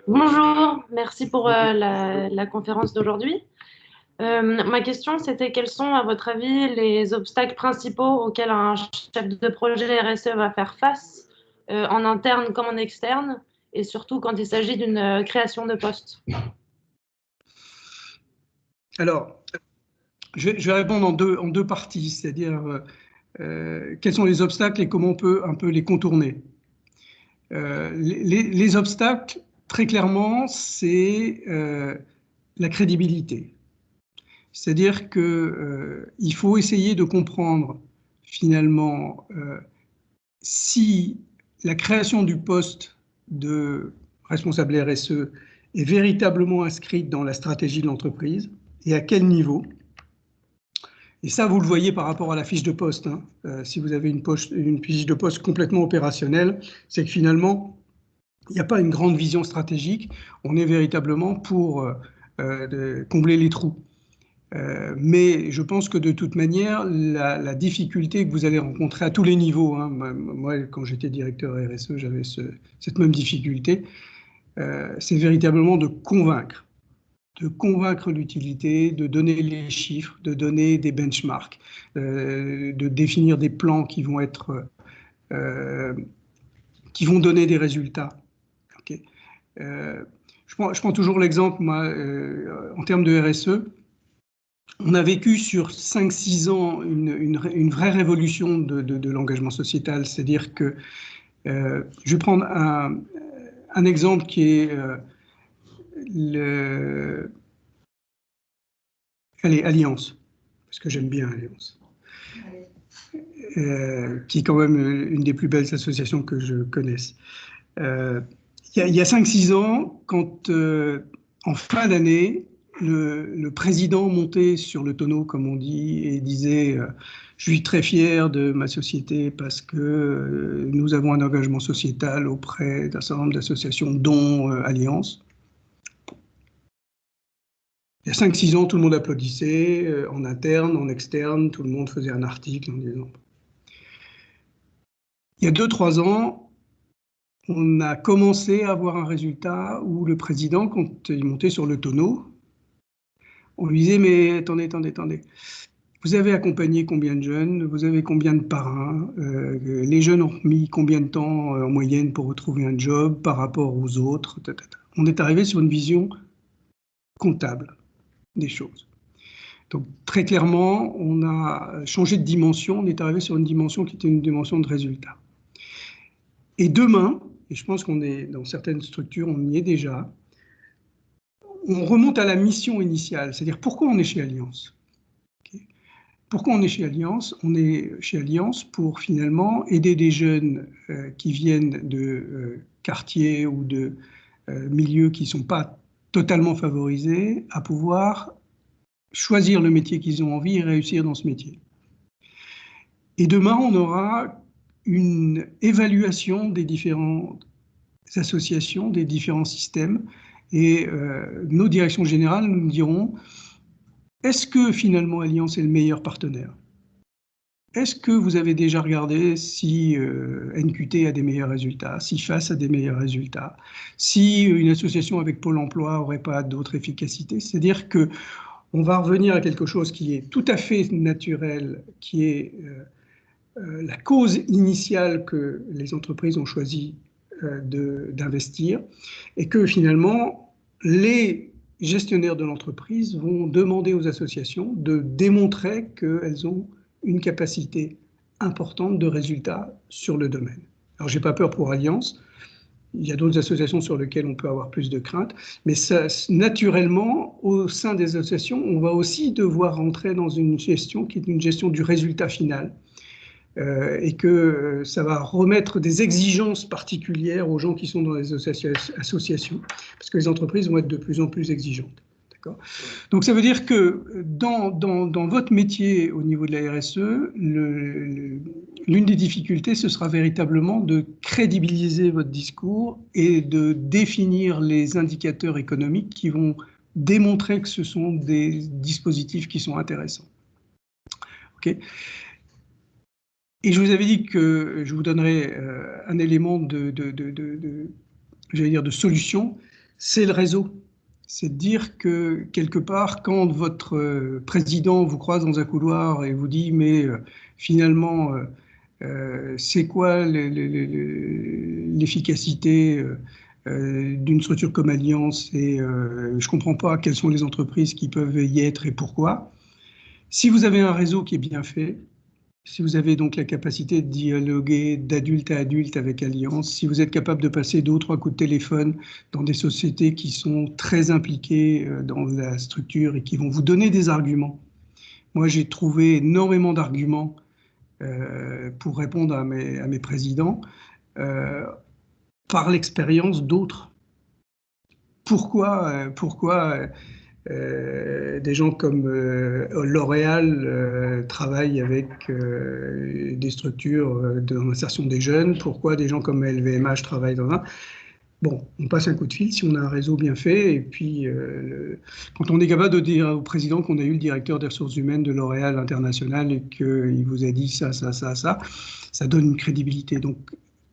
Bonjour, merci pour la conférence d'aujourd'hui. Ma question, c'était quels sont, à votre avis, les obstacles principaux auxquels un chef de projet RSE va faire face, en interne comme en externe, et surtout quand il s'agit d'une création de poste? Alors, je vais répondre en deux parties, c'est-à-dire quels sont les obstacles et comment on peut un peu les contourner. Les obstacles, très clairement, c'est la crédibilité. C'est-à-dire qu'il faut essayer de comprendre finalement si la création du poste de responsable RSE est véritablement inscrite dans la stratégie de l'entreprise et à quel niveau. Et ça, vous le voyez par rapport à la fiche de poste. Hein. Si vous avez une fiche de poste complètement opérationnelle, c'est que finalement, il n'y a pas une grande vision stratégique. On est véritablement pour combler les trous. Mais je pense que de toute manière, la difficulté que vous allez rencontrer à tous les niveaux, hein, moi quand j'étais directeur RSE, j'avais cette même difficulté, c'est véritablement de convaincre l'utilité, de donner les chiffres, de donner des benchmarks, de définir des plans qui vont donner des résultats. Okay. Je prends toujours l'exemple, moi, en termes de RSE, on a vécu sur 5-6 ans une vraie révolution de l'engagement sociétal. C'est-à-dire que, je vais prendre un exemple qui est Alliance, parce que j'aime bien Alliance, qui est quand même une des plus belles associations que je connaisse. Il y a 5-6 ans, quand en fin d'année, le président montait sur le tonneau, comme on dit, et disait je suis très fier de ma société parce que nous avons un engagement sociétal auprès d'un certain nombre d'associations, dont Alliance. Il y a 5-6 ans, tout le monde applaudissait, en interne, en externe, tout le monde faisait un article en disant. Il y a 2-3 ans, on a commencé à avoir un résultat où le président, quand il montait sur le tonneau, on lui disait, mais attendez, vous avez accompagné combien de jeunes? Vous avez combien de parrains? Les jeunes ont mis combien de temps en moyenne pour retrouver un job par rapport aux autres? On est arrivé sur une vision comptable des choses. Donc très clairement, on a changé de dimension, on est arrivé sur une dimension qui était une dimension de résultat. Et demain, et je pense qu'on est dans certaines structures, on y est déjà, on remonte à la mission initiale, c'est-à-dire pourquoi on est chez Alliance. Okay. Pourquoi on est chez Alliance? On est chez Alliance pour finalement aider des jeunes qui viennent de quartiers ou de milieux qui ne sont pas totalement favorisés à pouvoir choisir le métier qu'ils ont envie et réussir dans ce métier. Et demain, on aura une évaluation des différentes associations, des différents systèmes, et nos directions générales nous diront, est-ce que finalement Alliance est le meilleur partenaire? Est-ce que vous avez déjà regardé si NQT a des meilleurs résultats, si FAS a des meilleurs résultats, si une association avec Pôle emploi n'aurait pas d'autre efficacité? C'est-à-dire que on va revenir à quelque chose qui est tout à fait naturel, qui est la cause initiale que les entreprises ont choisi d'investir, et que finalement, les gestionnaires de l'entreprise vont demander aux associations de démontrer qu'elles ont une capacité importante de résultats sur le domaine. Alors, j'ai pas peur pour Alliance. Il y a d'autres associations sur lesquelles on peut avoir plus de crainte, mais ça, naturellement, au sein des associations, on va aussi devoir rentrer dans une gestion qui est une gestion du résultat final, et que ça va remettre des exigences particulières aux gens qui sont dans les associations, parce que les entreprises vont être de plus en plus exigeantes. Donc ça veut dire que dans votre métier au niveau de la RSE, l'une des difficultés, ce sera véritablement de crédibiliser votre discours et de définir les indicateurs économiques qui vont démontrer que ce sont des dispositifs qui sont intéressants. Okay. Et je vous avais dit que je vous donnerais un élément j'allais dire de solution, c'est le réseau. C'est de dire que quelque part, quand votre président vous croise dans un couloir et vous dit mais finalement, c'est quoi l'efficacité d'une structure comme Alliance et je ne comprends pas quelles sont les entreprises qui peuvent y être et pourquoi. Si vous avez un réseau qui est bien fait, si vous avez donc la capacité de dialoguer d'adulte à adulte avec Alliance, si vous êtes capable de passer 2 ou 3 coups de téléphone dans des sociétés qui sont très impliquées dans la structure et qui vont vous donner des arguments. Moi, j'ai trouvé énormément d'arguments pour répondre à mes présidents par l'expérience d'autres. Pourquoi des gens comme L'Oréal travaillent avec des structures d'insertion des jeunes. Pourquoi des gens comme LVMH travaillent dans un... Bon, on passe un coup de fil si on a un réseau bien fait. Et puis, quand on est capable de dire au président qu'on a eu le directeur des ressources humaines de L'Oréal International et qu'il vous a dit ça, ça donne une crédibilité. Donc,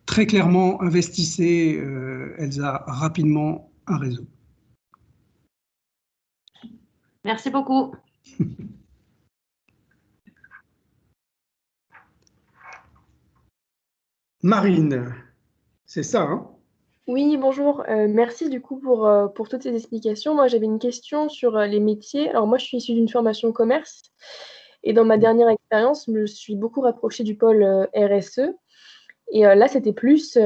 très clairement, investissez, Elsa, rapidement un réseau. Merci beaucoup. Marine, c'est ça, hein? Oui, bonjour. Merci du coup pour toutes ces explications. Moi, j'avais une question sur les métiers. Alors moi, je suis issue d'une formation commerce et dans ma dernière expérience, je me suis beaucoup rapprochée du pôle RSE. Et là, c'était plus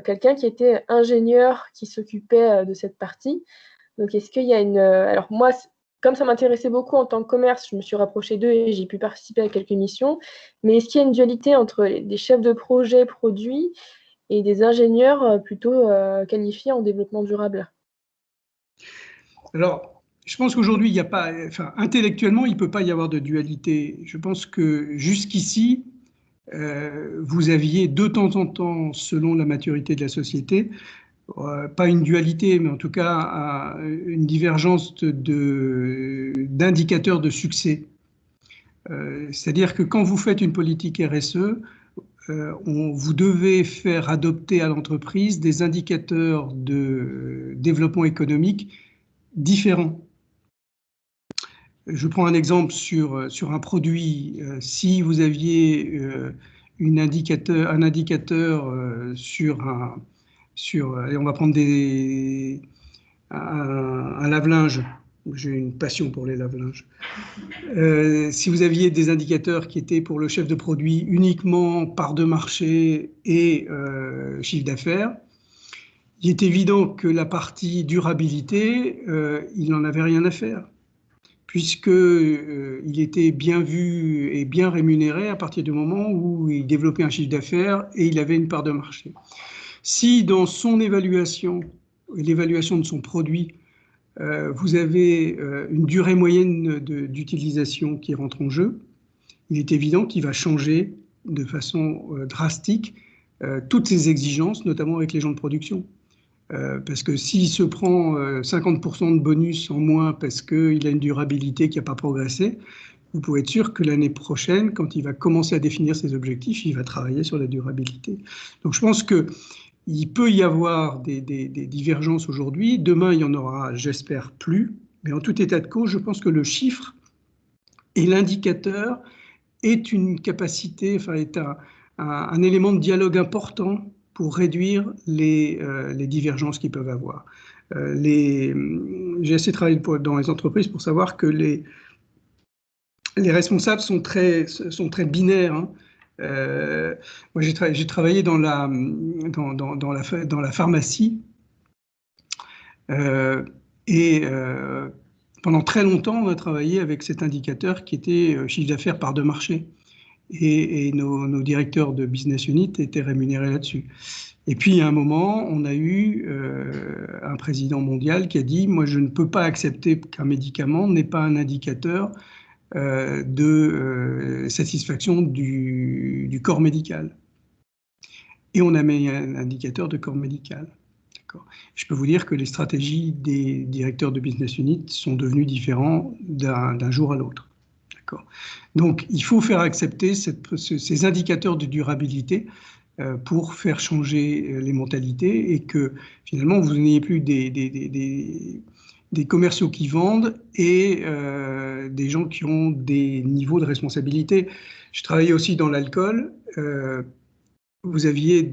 quelqu'un qui était ingénieur qui s'occupait de cette partie. Donc, est-ce qu'il y a une... alors moi, comme ça m'intéressait beaucoup en tant que commerce, je me suis rapprochée d'eux et j'ai pu participer à quelques missions. Mais est-ce qu'il y a une dualité entre des chefs de projet produits et des ingénieurs plutôt qualifiés en développement durable? Alors, je pense qu'aujourd'hui, il n'y a pas... Enfin, intellectuellement, il ne peut pas y avoir de dualité. Je pense que jusqu'ici, vous aviez de temps en temps, selon la maturité de la société, pas une dualité, mais en tout cas une divergence d'indicateurs de succès. C'est-à-dire que quand vous faites une politique RSE, vous devez faire adopter à l'entreprise des indicateurs de développement économique différents. Je prends un exemple sur un produit. Si vous aviez un indicateur allez, on va prendre un lave-linge. J'ai une passion pour les lave-linges. Si vous aviez des indicateurs qui étaient pour le chef de produit uniquement part de marché et chiffre d'affaires, il est évident que la partie durabilité, il n'en avait rien à faire, puisqu'il était bien vu et bien rémunéré à partir du moment où il développait un chiffre d'affaires et il avait une part de marché. Si dans son évaluation, l'évaluation de son produit, vous avez une durée moyenne d'utilisation qui rentre en jeu, il est évident qu'il va changer de façon drastique toutes ses exigences, notamment avec les gens de production. Parce que s'il se prend 50% de bonus en moins parce qu'il a une durabilité qui n'a pas progressé, vous pouvez être sûr que l'année prochaine, quand il va commencer à définir ses objectifs, il va travailler sur la durabilité. Donc je pense qu'il peut y avoir des divergences aujourd'hui. Demain, il y en aura, j'espère, plus. Mais en tout état de cause, je pense que le chiffre et l'indicateur est une capacité, enfin est un élément de dialogue important pour réduire les divergences qu'ils peuvent avoir. J'ai assez travaillé dans les entreprises pour savoir que les responsables sont très binaires. Hein. Moi, j'ai travaillé dans la pharmacie et pendant très longtemps, on a travaillé avec cet indicateur qui était chiffre d'affaires par de marché. Et nos directeurs de business unit étaient rémunérés là-dessus. Et puis, à un moment, on a eu un président mondial qui a dit « Moi, je ne peux pas accepter qu'un médicament n'ait pas un indicateur de satisfaction du corps médical. » Et on a mis un indicateur de corps médical. Je peux vous dire que les stratégies des directeurs de business unit sont devenues différentes d'un jour à l'autre. Donc, il faut faire accepter ces indicateurs de durabilité pour faire changer les mentalités et que finalement, vous n'ayez plus des commerciaux qui vendent et des gens qui ont des niveaux de responsabilité. Je travaillais aussi dans l'alcool. Vous aviez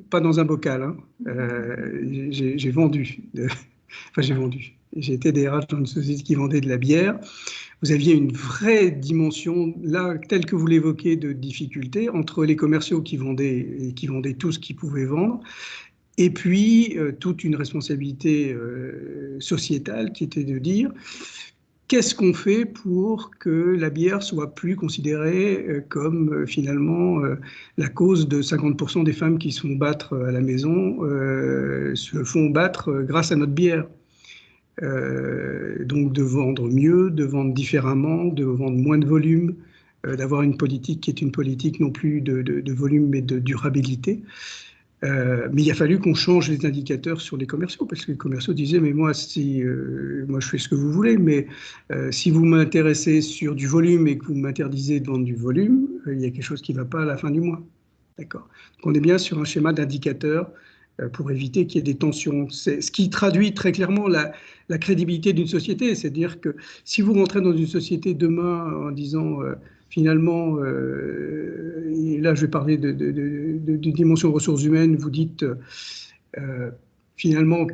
pas dans un bocal, hein, j'ai vendu. Enfin, j'ai vendu. J'ai été DRH dans une société qui vendait de la bière. Vous aviez une vraie dimension, là, telle que vous l'évoquez, de difficulté entre les commerciaux qui vendaient tout ce qu'ils pouvaient vendre, et puis toute une responsabilité sociétale qui était de dire qu'est-ce qu'on fait pour que la bière soit plus considérée comme finalement la cause de 50% des femmes qui se font battre à la maison se font battre grâce à notre bière. Donc de vendre mieux, de vendre différemment, de vendre moins de volume, d'avoir une politique qui est une politique non plus de volume mais de durabilité. Mais il a fallu qu'on change les indicateurs sur les commerciaux, parce que les commerciaux disaient mais moi moi je fais ce que vous voulez, mais si vous m'intéressez sur du volume et que vous m'interdisez de vendre du volume, il y a quelque chose qui ne va pas à la fin du mois. D'accord. Donc on est bien sur un schéma d'indicateurs pour éviter qu'il y ait des tensions. C'est ce qui traduit très clairement la crédibilité d'une société. C'est-à-dire que si vous rentrez dans une société demain en disant finalement, et là je vais parler de dimension ressources humaines, vous dites finalement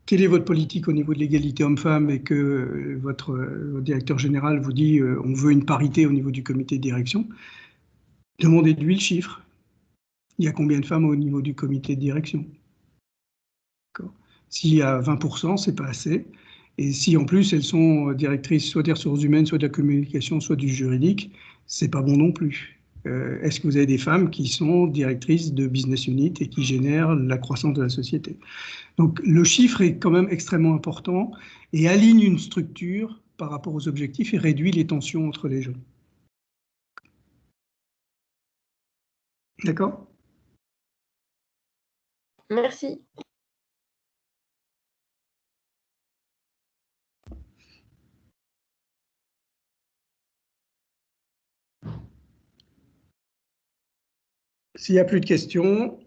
quelle est votre politique au niveau de l'égalité homme-femme et que votre directeur général vous dit on veut une parité au niveau du comité de direction, demandez-lui le chiffre. Il y a combien de femmes au niveau du comité de direction? S'il y a 20%, c'est pas assez. Et si en plus elles sont directrices soit des ressources humaines, soit de la communication, soit du juridique, c'est pas bon non plus. Est-ce que vous avez des femmes qui sont directrices de business unit et qui génèrent la croissance de la société? Donc le chiffre est quand même extrêmement important et aligne une structure par rapport aux objectifs et réduit les tensions entre les gens. D'accord? Merci. S'il n'y a plus de questions,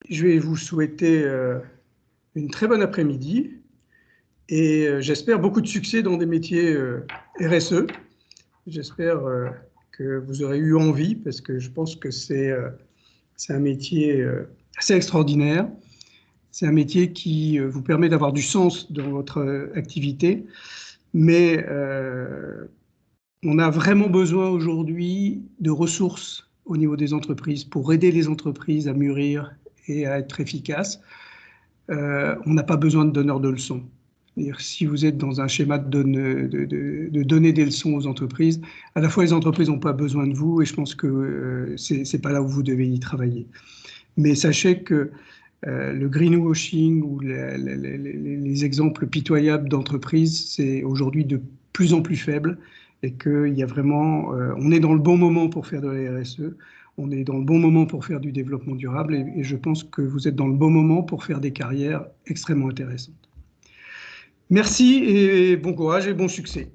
je vais vous souhaiter une très bonne après-midi et j'espère beaucoup de succès dans des métiers RSE. J'espère que vous aurez eu envie parce que je pense que c'est un métier assez extraordinaire. C'est un métier qui vous permet d'avoir du sens dans votre activité, mais on a vraiment besoin aujourd'hui de ressources au niveau des entreprises pour aider les entreprises à mûrir et à être efficaces. On n'a pas besoin de donneurs de leçons. Si vous êtes dans un schéma de donner des leçons aux entreprises, à la fois les entreprises n'ont pas besoin de vous et je pense que c'est pas là où vous devez y travailler. Mais sachez que le greenwashing ou les exemples pitoyables d'entreprises, c'est aujourd'hui de plus en plus faible et qu'il y a vraiment, on est dans le bon moment pour faire de la RSE, on est dans le bon moment pour faire du développement durable et je pense que vous êtes dans le bon moment pour faire des carrières extrêmement intéressantes. Merci et bon courage et bon succès.